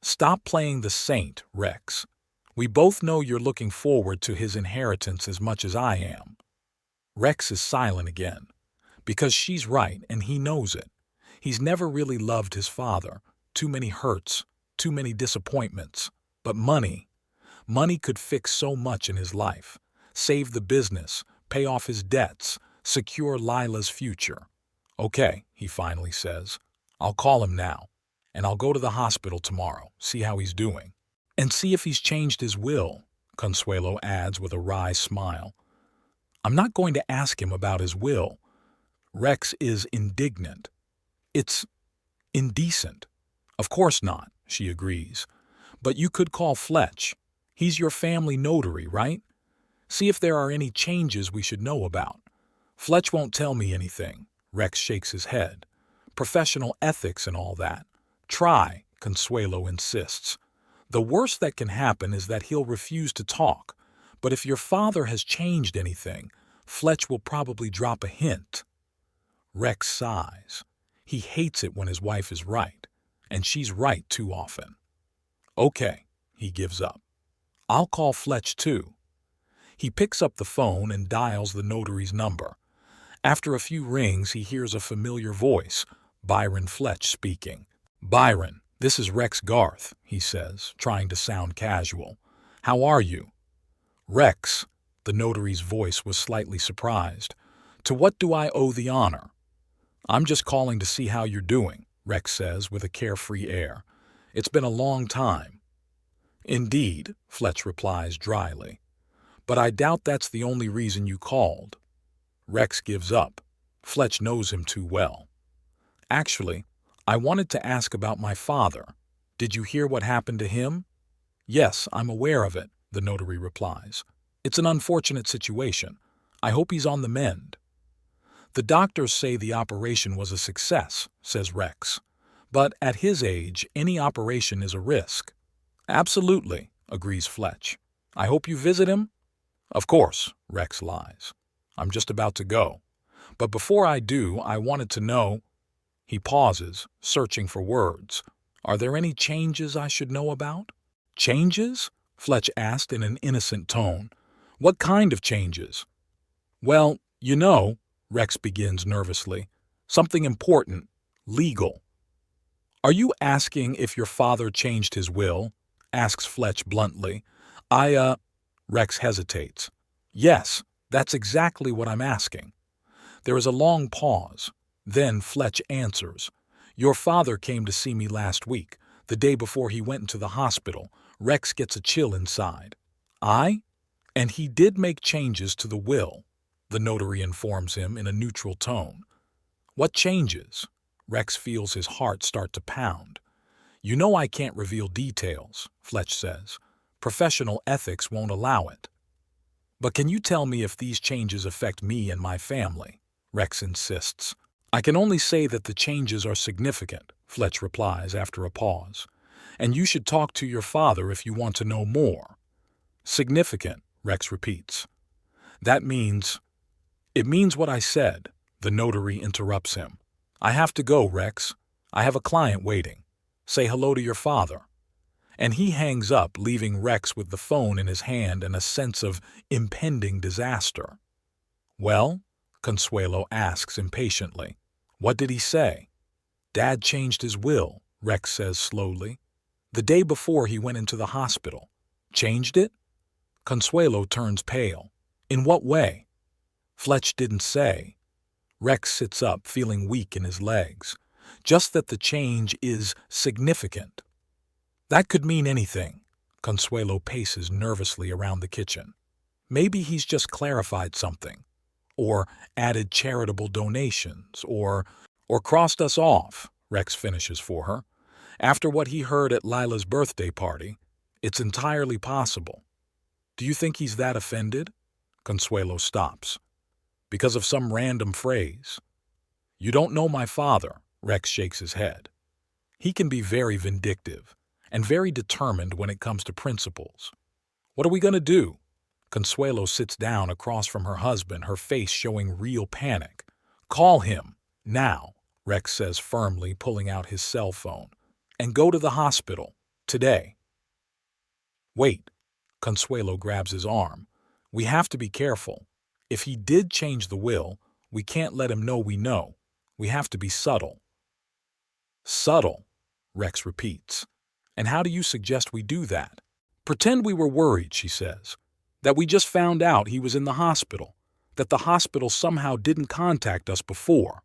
Stop playing the saint, Rex. We both know you're looking forward to his inheritance as much as I am. Rex is silent again, because she's right and he knows it. He's never really loved his father. Too many hurts, too many disappointments. But money could fix so much in his life. save the business, pay off his debts, secure Lila's future. Okay, he finally says. I'll call him now, and I'll go to the hospital tomorrow, see how he's doing. And see if he's changed his will, Consuelo adds with a wry smile. I'm not going to ask him about his will. Rex is indignant. It's indecent. Of course not, she agrees. But you could call Fletch. He's your family notary, right? See if there are any changes we should know about. Fletch won't tell me anything. Rex shakes his head. Professional ethics and all that. Try, Consuelo insists. The worst that can happen is that he'll refuse to talk. But if your father has changed anything, Fletch will probably drop a hint. Rex sighs. He hates it when his wife is right, and she's right too often. Okay, he gives up. I'll call Fletch too. He picks up the phone and dials the notary's number. After a few rings, he hears a familiar voice, Byron Fletch speaking. Byron, this is Rex Garth, he says, trying to sound casual. How are you? Rex, the notary's voice was slightly surprised. To what do I owe the honor? I'm just calling to see how you're doing, Rex says with a carefree air. It's been a long time. Indeed, Fletch replies dryly. But I doubt that's the only reason you called. Rex gives up. Fletch knows him too well. Actually, I wanted to ask about my father. Did you hear what happened to him? Yes, I'm aware of it, the notary replies. It's an unfortunate situation. I hope he's on the mend. The doctors say the operation was a success, says Rex. But at his age, any operation is a risk. Absolutely, agrees Fletch. I hope you visit him? Of course, Rex lies. I'm just about to go. But before I do, I wanted to know... He pauses, searching for words. Are there any changes I should know about? Changes? Fletch asked in an innocent tone. What kind of changes? Well, you know, Rex begins nervously. Something important. Legal. Are you asking if your father changed his will? Asks Fletch bluntly. Rex hesitates. Yes, that's exactly what I'm asking. There is a long pause. Then Fletch answers. Your father came to see me last week, the day before he went into the hospital. Rex gets a chill inside. I? And he did make changes to the will, the notary informs him in a neutral tone. What changes? Rex feels his heart start to pound. You know I can't reveal details, Fletch says. Professional ethics won't allow it. But can you tell me if these changes affect me and my family? Rex insists. I can only say that the changes are significant, Fletch replies after a pause. And you should talk to your father if you want to know more. Significant, Rex repeats. That means... It means what I said, the notary interrupts him. I have to go, Rex. I have a client waiting. Say hello to your father. And he hangs up, leaving Rex with the phone in his hand and a sense of impending disaster. Well? Consuelo asks impatiently. What did he say? Dad changed his will, Rex says slowly. The day before he went into the hospital. Changed it? Consuelo turns pale. In what way? Fletch didn't say. Rex sits up, feeling weak in his legs. Just that the change is significant. That could mean anything. Consuelo paces nervously around the kitchen. Maybe he's just clarified something. Or added charitable donations, or crossed us off, Rex finishes for her. After what he heard at Lila's birthday party, it's entirely possible. Do you think he's that offended? Consuelo stops. Because of some random phrase. You don't know my father, Rex shakes his head. He can be very vindictive and very determined when it comes to principles. What are we going to do? Consuelo sits down across from her husband, her face showing real panic. Call him, now, Rex says firmly, pulling out his cell phone. And go to the hospital, today. Wait, Consuelo grabs his arm. We have to be careful. If he did change the will, we can't let him know we know. We have to be subtle. Subtle, Rex repeats. And how do you suggest we do that? Pretend we were worried, she says. That we just found out he was in the hospital, that the hospital somehow didn't contact us before.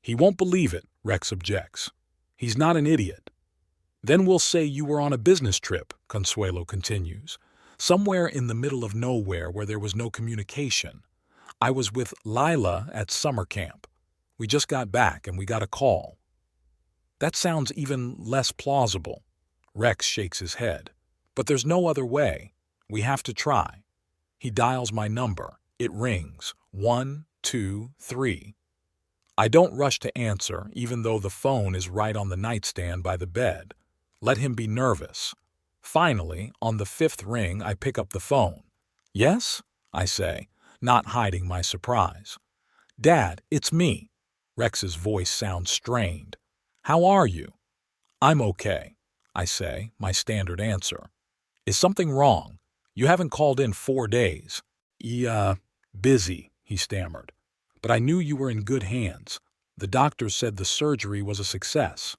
He won't believe it, Rex objects. He's not an idiot. Then we'll say you were on a business trip, Consuelo continues, somewhere in the middle of nowhere where there was no communication. I was with Lila at summer camp. We just got back and we got a call. That sounds even less plausible. Rex shakes his head. But there's no other way. We have to try. He dials my number. It rings. 1, 2, 3. I don't rush to answer, even though the phone is right on the nightstand by the bed. Let him be nervous. Finally, on the 5th ring, I pick up the phone. Yes? I say, not hiding my surprise. Dad, it's me. Rex's voice sounds strained. How are you? I'm okay, I say, my standard answer. Is something wrong? You haven't called in 4 days. Busy, he stammered. But I knew you were in good hands. The doctors said the surgery was a success.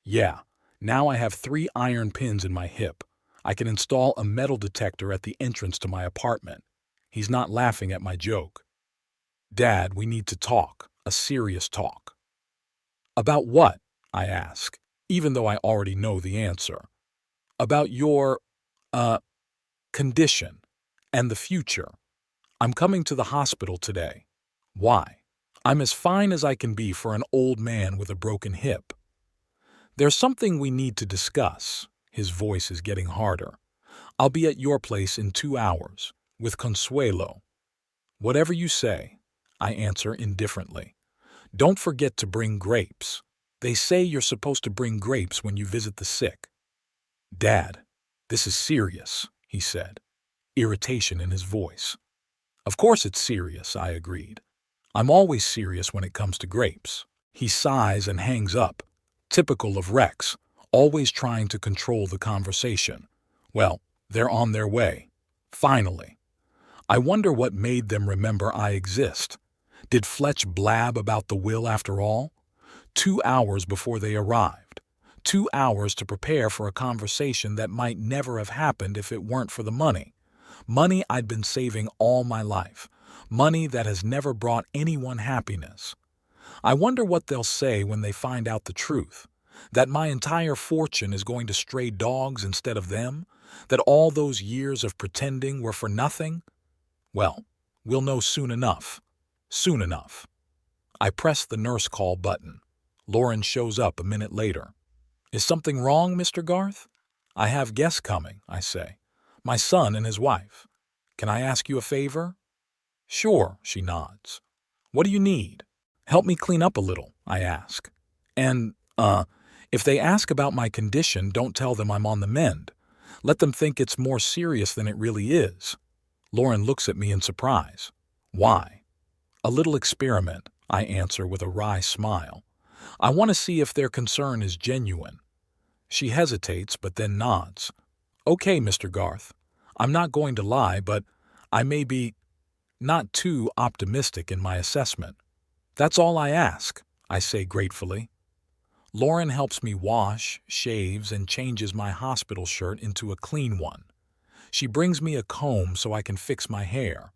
Yeah, now I have 3 iron pins in my hip. I can install a metal detector at the entrance to my apartment. He's not laughing at my joke. Dad, we need to talk, a serious talk. About what? I ask, even though I already know the answer. About your, condition and the future. I'm coming to the hospital today. Why? I'm as fine as I can be for an old man with a broken hip. There's something we need to discuss. His voice is getting harder. I'll be at your place in 2 hours, with Consuelo. Whatever you say, I answer indifferently. Don't forget to bring grapes. They say you're supposed to bring grapes when you visit the sick. Dad, this is serious, he said, irritation in his voice. Of course it's serious, I agreed. I'm always serious when it comes to grapes. He sighs and hangs up, typical of Rex, always trying to control the conversation. Well, they're on their way. Finally. I wonder what made them remember I exist. Did Fletch blab about the will after all? 2 hours before they arrived. 2 hours to prepare for a conversation that might never have happened if it weren't for the money. Money I'd been saving all my life. Money that has never brought anyone happiness. I wonder what they'll say when they find out the truth. That my entire fortune is going to stray dogs instead of them? That all those years of pretending were for nothing? Well, we'll know soon enough. Soon enough. I press the nurse call button. Lauren shows up a minute later. Is something wrong, Mr. Garth? I have guests coming, I say. My son and his wife. Can I ask you a favor? Sure, she nods. What do you need? Help me clean up a little, I ask. And, if they ask about my condition, don't tell them I'm on the mend. Let them think it's more serious than it really is. Lauren looks at me in surprise. Why? A little experiment, I answer with a wry smile. I want to see if their concern is genuine. She hesitates, but then nods. Okay, Mr. Garth. I'm not going to lie, but I may be not too optimistic in my assessment. That's all I ask, I say gratefully. Lauren helps me wash, shaves, and changes my hospital shirt into a clean one. She brings me a comb so I can fix my hair.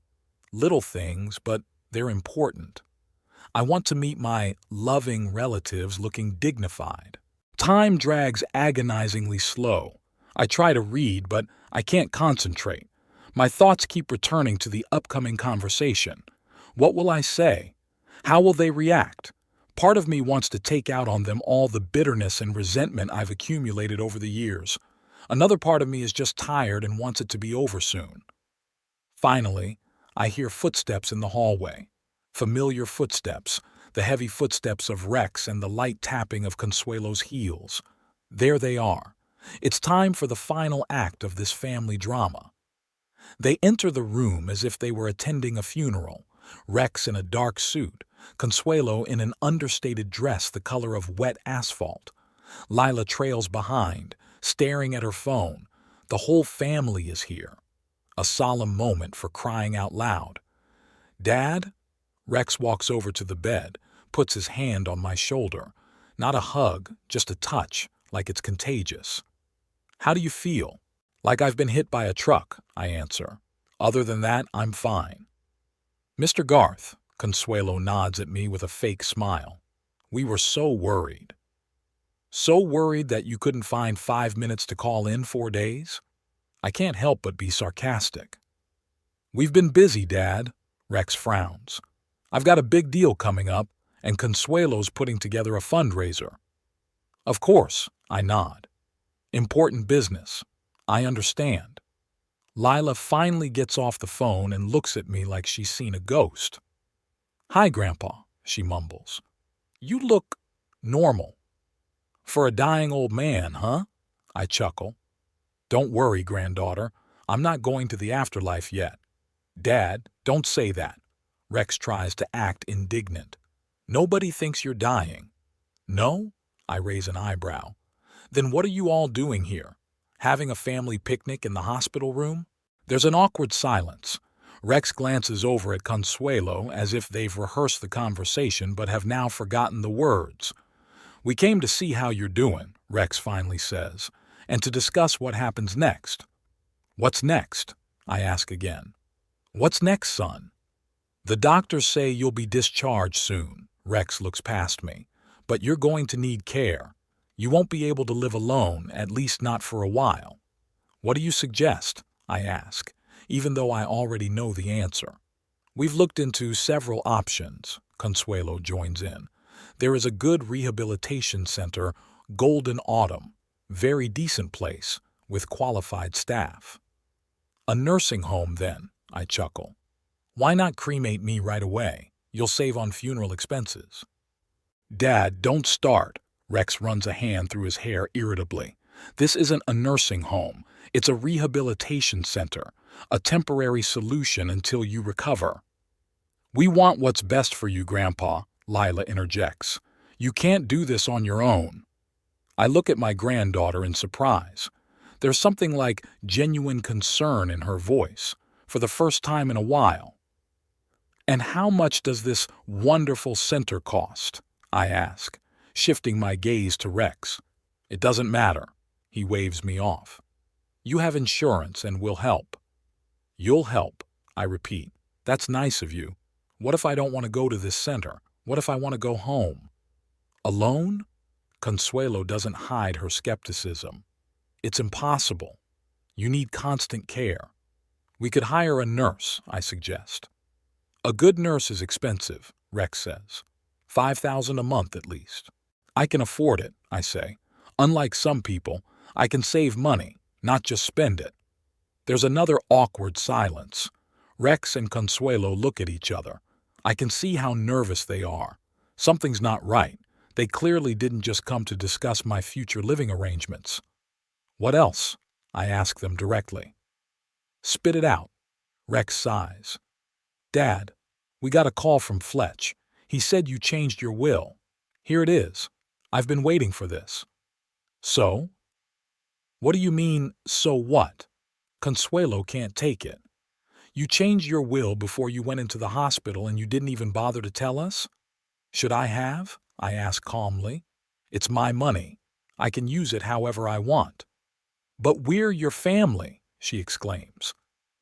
Little things, but they're important. I want to meet my loving relatives looking dignified. Time drags agonizingly slow. I try to read, but I can't concentrate. My thoughts keep returning to the upcoming conversation. What will I say? How will they react? Part of me wants to take out on them all the bitterness and resentment I've accumulated over the years. Another part of me is just tired and wants it to be over soon. Finally, I hear footsteps in the hallway. Familiar footsteps, the heavy footsteps of Rex and the light tapping of Consuelo's heels. There they are. It's time for the final act of this family drama. They enter the room as if they were attending a funeral. Rex in a dark suit, Consuelo in an understated dress the color of wet asphalt. Lila trails behind, staring at her phone. The whole family is here. A solemn moment for crying out loud. Dad? Rex walks over to the bed, puts his hand on my shoulder. Not a hug, just a touch, like it's contagious. How do you feel? Like I've been hit by a truck, I answer. Other than that, I'm fine. Mr. Garth, Consuelo nods at me with a fake smile. We were so worried. So worried that you couldn't find 5 minutes to call in 4 days? I can't help but be sarcastic. We've been busy, Dad, Rex frowns. I've got a big deal coming up, and Consuelo's putting together a fundraiser. Of course, I nod. Important business. I understand. Lila finally gets off the phone and looks at me like she's seen a ghost. Hi, Grandpa, she mumbles. You look normal. For a dying old man, huh? I chuckle. Don't worry, granddaughter. I'm not going to the afterlife yet. Dad, don't say that. Rex tries to act indignant. Nobody thinks you're dying. No? I raise an eyebrow. Then what are you all doing here? Having a family picnic in the hospital room? There's an awkward silence. Rex glances over at Consuelo as if they've rehearsed the conversation but have now forgotten the words. We came to see how you're doing, Rex finally says, and to discuss what happens next. What's next? I ask again. What's next, son? The doctors say you'll be discharged soon. Rex looks past me. But you're going to need care. You won't be able to live alone, at least not for a while. What do you suggest? I ask, even though I already know the answer. We've looked into several options, Consuelo joins in. There is a good rehabilitation center, Golden Autumn, very decent place, with qualified staff. A nursing home, then, I chuckle. Why not cremate me right away? You'll save on funeral expenses. Dad, don't start. Rex runs a hand through his hair irritably. This isn't a nursing home. It's a rehabilitation center, a temporary solution until you recover. We want what's best for you, Grandpa, Lila interjects. You can't do this on your own. I look at my granddaughter in surprise. There's something like genuine concern in her voice, for the first time in a while. And how much does this wonderful center cost? I ask, shifting my gaze to Rex. It doesn't matter. He waves me off. You have insurance and we'll help. You'll help, I repeat. That's nice of you. What if I don't want to go to this center? What if I want to go home? Alone? Consuelo doesn't hide her skepticism. It's impossible. You need constant care. We could hire a nurse, I suggest. A good nurse is expensive, Rex says. $5,000 a month at least. I can afford it, I say. Unlike some people, I can save money, not just spend it. There's another awkward silence. Rex and Consuelo look at each other. I can see how nervous they are. Something's not right. They clearly didn't just come to discuss my future living arrangements. What else? I ask them directly. Spit it out. Rex sighs. Dad, we got a call from Fletch. He said you changed your will. Here it is. I've been waiting for this. So? What do you mean, so what? Consuelo can't take it. You changed your will before you went into the hospital and you didn't even bother to tell us? Should I have? I ask calmly. It's my money. I can use it however I want. But we're your family, she exclaims.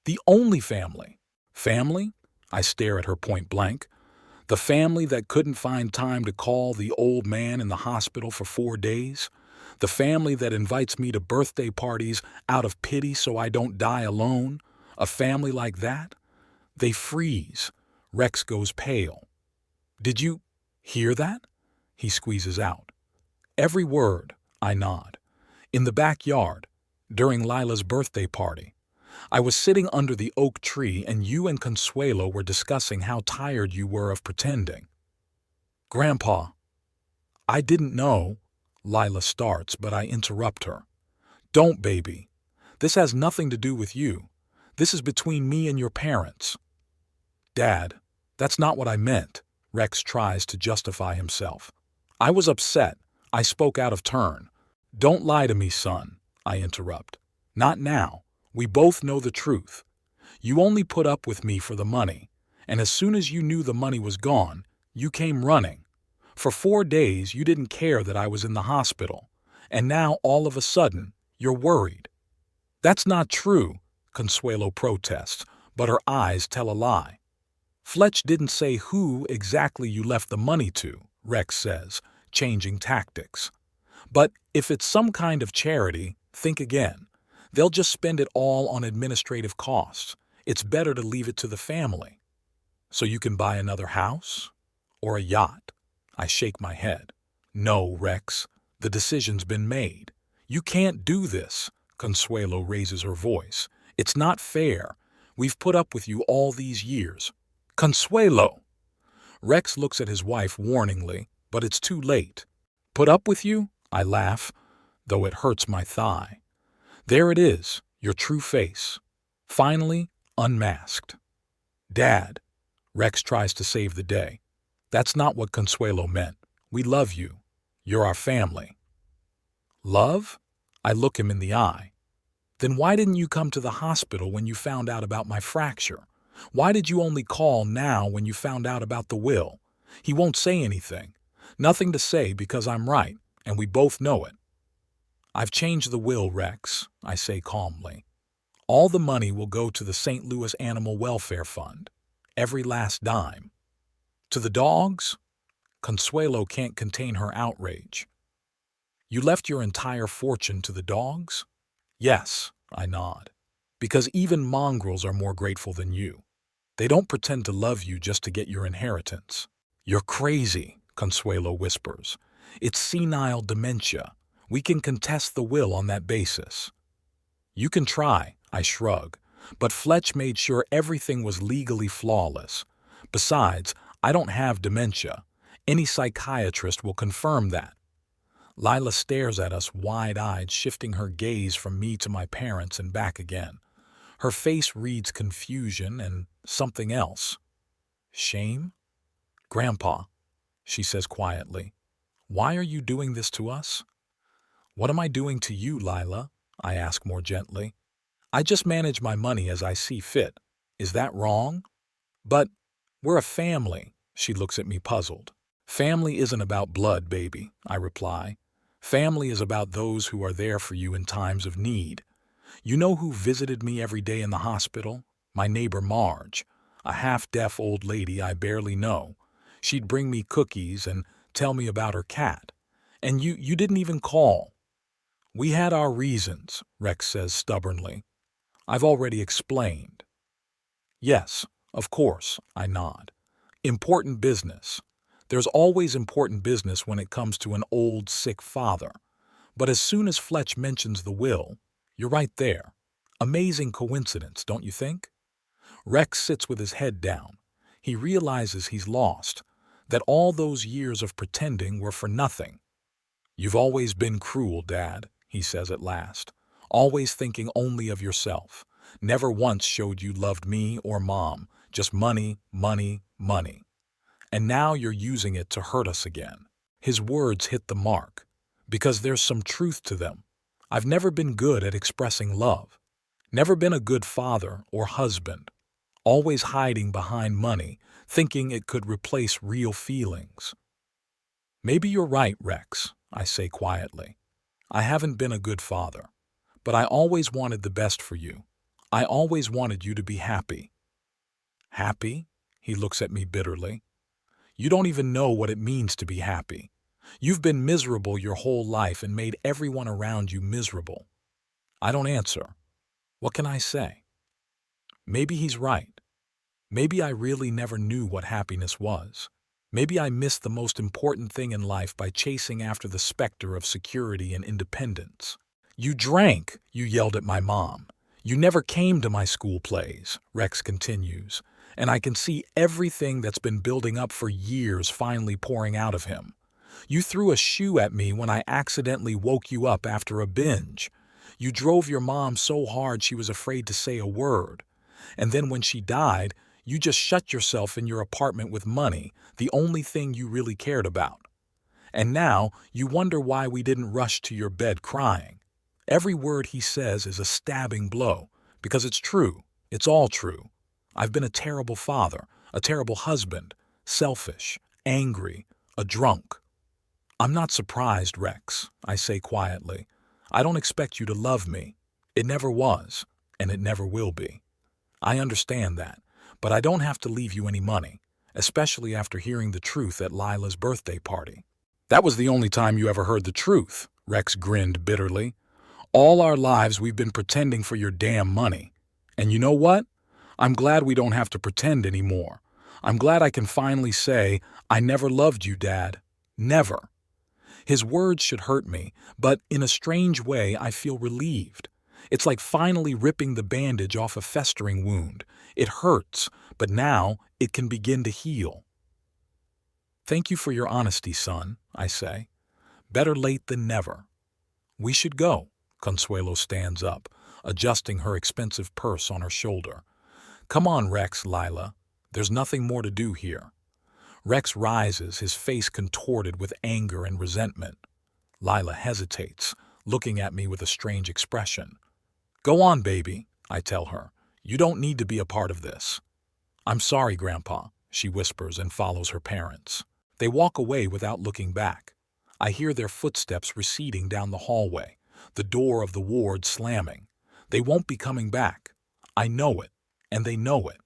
The only family. Family? I stare at her point blank. The family that couldn't find time to call the old man in the hospital for 4 days? The family that invites me to birthday parties out of pity so I don't die alone? A family like that? They freeze. Rex goes pale. Did you hear that? He squeezes out. Every word, I nod. In the backyard, during Lila's birthday party. I was sitting under the oak tree and you and Consuelo were discussing how tired you were of pretending. Grandpa, I didn't know, Lila starts, but I interrupt her. Don't, baby. This has nothing to do with you. This is between me and your parents. Dad, that's not what I meant, Rex tries to justify himself. I was upset. I spoke out of turn. Don't lie to me, son, I interrupt. Not now. We both know the truth. You only put up with me for the money, and as soon as you knew the money was gone, you came running. For 4 days you didn't care that I was in the hospital, and now all of a sudden you're worried. That's not true, Consuelo protests, but her eyes tell a lie. Fletch didn't say who exactly you left the money to, Rex says, changing tactics. But if it's some kind of charity, think again. They'll just spend it all on administrative costs. It's better to leave it to the family. So you can buy another house? Or a yacht? I shake my head. No, Rex. The decision's been made. You can't do this. Consuelo raises her voice. It's not fair. We've put up with you all these years. Consuelo! Rex looks at his wife warningly, but it's too late. Put up with you? I laugh, though it hurts my thigh. There it is, your true face. Finally, unmasked. Dad. Rex tries to save the day. That's not what Consuelo meant. We love you. You're our family. Love? I look him in the eye. Then why didn't you come to the hospital when you found out about my fracture? Why did you only call now when you found out about the will? He won't say anything. Nothing to say because I'm right, and we both know it. I've changed the will, Rex, I say calmly. All the money will go to the St. Louis Animal Welfare Fund. Every last dime. To the dogs? Consuelo can't contain her outrage. You left your entire fortune to the dogs? Yes, I nod. Because even mongrels are more grateful than you. They don't pretend to love you just to get your inheritance. You're crazy, Consuelo whispers. It's senile dementia. We can contest the will on that basis. You can try, I shrug, but Fletch made sure everything was legally flawless. Besides, I don't have dementia. Any psychiatrist will confirm that. Lila stares at us wide-eyed, shifting her gaze from me to my parents and back again. Her face reads confusion and something else. Shame? Grandpa, she says quietly, why are you doing this to us? What am I doing to you, Lila? I ask more gently. I just manage my money as I see fit. Is that wrong? But we're a family, she looks at me puzzled. Family isn't about blood, baby, I reply. Family is about those who are there for you in times of need. You know who visited me every day in the hospital? My neighbor Marge, a half-deaf old lady I barely know. She'd bring me cookies and tell me about her cat. And you didn't even call. We had our reasons, Rex says stubbornly. I've already explained. Yes, of course, I nod. Important business. There's always important business when it comes to an old, sick father. But as soon as Fletch mentions the will, you're right there. Amazing coincidence, don't you think? Rex sits with his head down. He realizes he's lost, that all those years of pretending were for nothing. You've always been cruel, Dad, he says at last. Always thinking only of yourself. Never once showed you loved me or Mom. Just money, money, money. And now you're using it to hurt us again. His words hit the mark, because there's some truth to them. I've never been good at expressing love. Never been a good father or husband. Always hiding behind money, thinking it could replace real feelings. Maybe you're right, Rex, I say quietly. I haven't been a good father, but I always wanted the best for you. I always wanted you to be happy. Happy? He looks at me bitterly. You don't even know what it means to be happy. You've been miserable your whole life and made everyone around you miserable. I don't answer. What can I say? Maybe he's right. Maybe I really never knew what happiness was. Maybe I missed the most important thing in life by chasing after the specter of security and independence. You drank, you yelled at my mom. You never came to my school plays, Rex continues, and I can see everything that's been building up for years finally pouring out of him. You threw a shoe at me when I accidentally woke you up after a binge. You drove your mom so hard she was afraid to say a word. And then when she died, you just shut yourself in your apartment with money, the only thing you really cared about. And now you wonder why we didn't rush to your bed crying. Every word he says is a stabbing blow, because it's true. It's all true. I've been a terrible father, a terrible husband, selfish, angry, a drunk. I'm not surprised, Rex, I say quietly. I don't expect you to love me. It never was, and it never will be. I understand that, but I don't have to leave you any money, especially after hearing the truth at Lila's birthday party. That was the only time you ever heard the truth, Rex grinned bitterly. All our lives we've been pretending for your damn money. And you know what? I'm glad we don't have to pretend anymore. I'm glad I can finally say, I never loved you, Dad. Never. His words should hurt me, but in a strange way I feel relieved. It's like finally ripping the bandage off a festering wound. It hurts, but now it can begin to heal. Thank you for your honesty, son, I say. Better late than never. We should go. Consuelo stands up, adjusting her expensive purse on her shoulder. Come on, Rex, Lila. There's nothing more to do here. Rex rises, his face contorted with anger and resentment. Lila hesitates, looking at me with a strange expression. Go on, baby, I tell her. You don't need to be a part of this. I'm sorry, Grandpa, she whispers and follows her parents. They walk away without looking back. I hear their footsteps receding down the hallway, the door of the ward slamming. They won't be coming back. I know it, and they know it.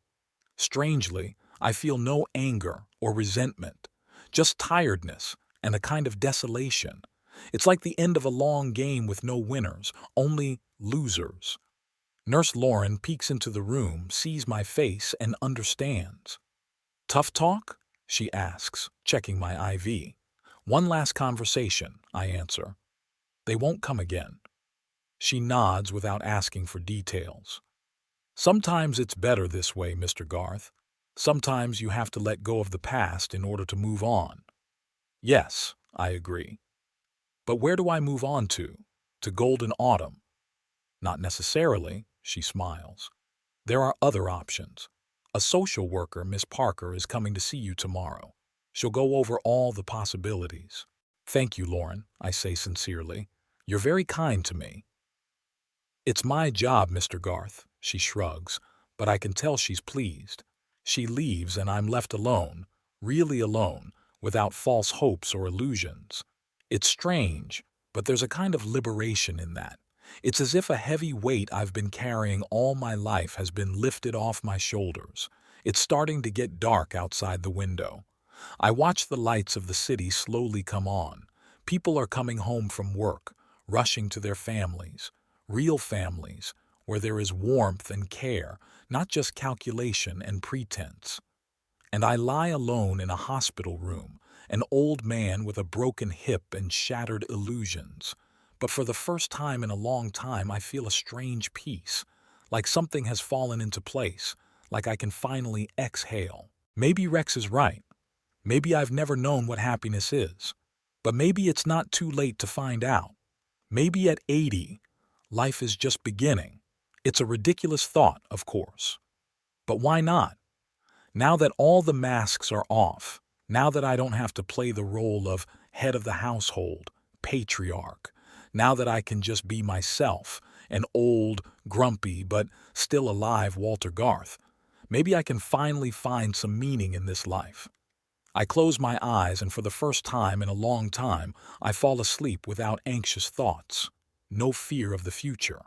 Strangely, I feel no anger or resentment, just tiredness and a kind of desolation. It's like the end of a long game with no winners, only losers. Nurse Lauren peeks into the room, sees my face, and understands. Tough talk? She asks, checking my IV. One last conversation, I answer. They won't come again. She nods without asking for details. Sometimes it's better this way, Mr. Garth. Sometimes you have to let go of the past in order to move on. Yes, I agree. But where do I move on to? To Golden Autumn? Not necessarily, she smiles. There are other options. A social worker, Miss Parker, is coming to see you tomorrow. She'll go over all the possibilities. Thank you, Lauren, I say sincerely. You're very kind to me. It's my job, Mr. Garth, she shrugs, but I can tell she's pleased. She leaves and I'm left alone, really alone, without false hopes or illusions. It's strange, but there's a kind of liberation in that. It's as if a heavy weight I've been carrying all my life has been lifted off my shoulders. It's starting to get dark outside the window. I watch the lights of the city slowly come on. People are coming home from work, rushing to their families, real families, where there is warmth and care, not just calculation and pretense. And I lie alone in a hospital room, an old man with a broken hip and shattered illusions. But for the first time in a long time, I feel a strange peace, like something has fallen into place, like I can finally exhale. Maybe Rex is right. Maybe I've never known what happiness is. But maybe it's not too late to find out. Maybe at 80, life is just beginning. It's a ridiculous thought, of course. But why not? Now that all the masks are off, now that I don't have to play the role of head of the household, patriarch, now that I can just be myself, an old, grumpy, but still alive Walter Garth, maybe I can finally find some meaning in this life. I close my eyes and for the first time in a long time, I fall asleep without anxious thoughts. No fear of the future.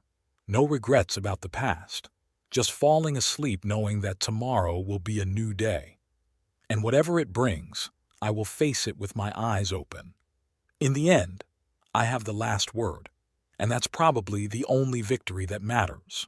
No regrets about the past. Just falling asleep knowing that tomorrow will be a new day. And whatever it brings, I will face it with my eyes open. In the end, I have the last word, and that's probably the only victory that matters.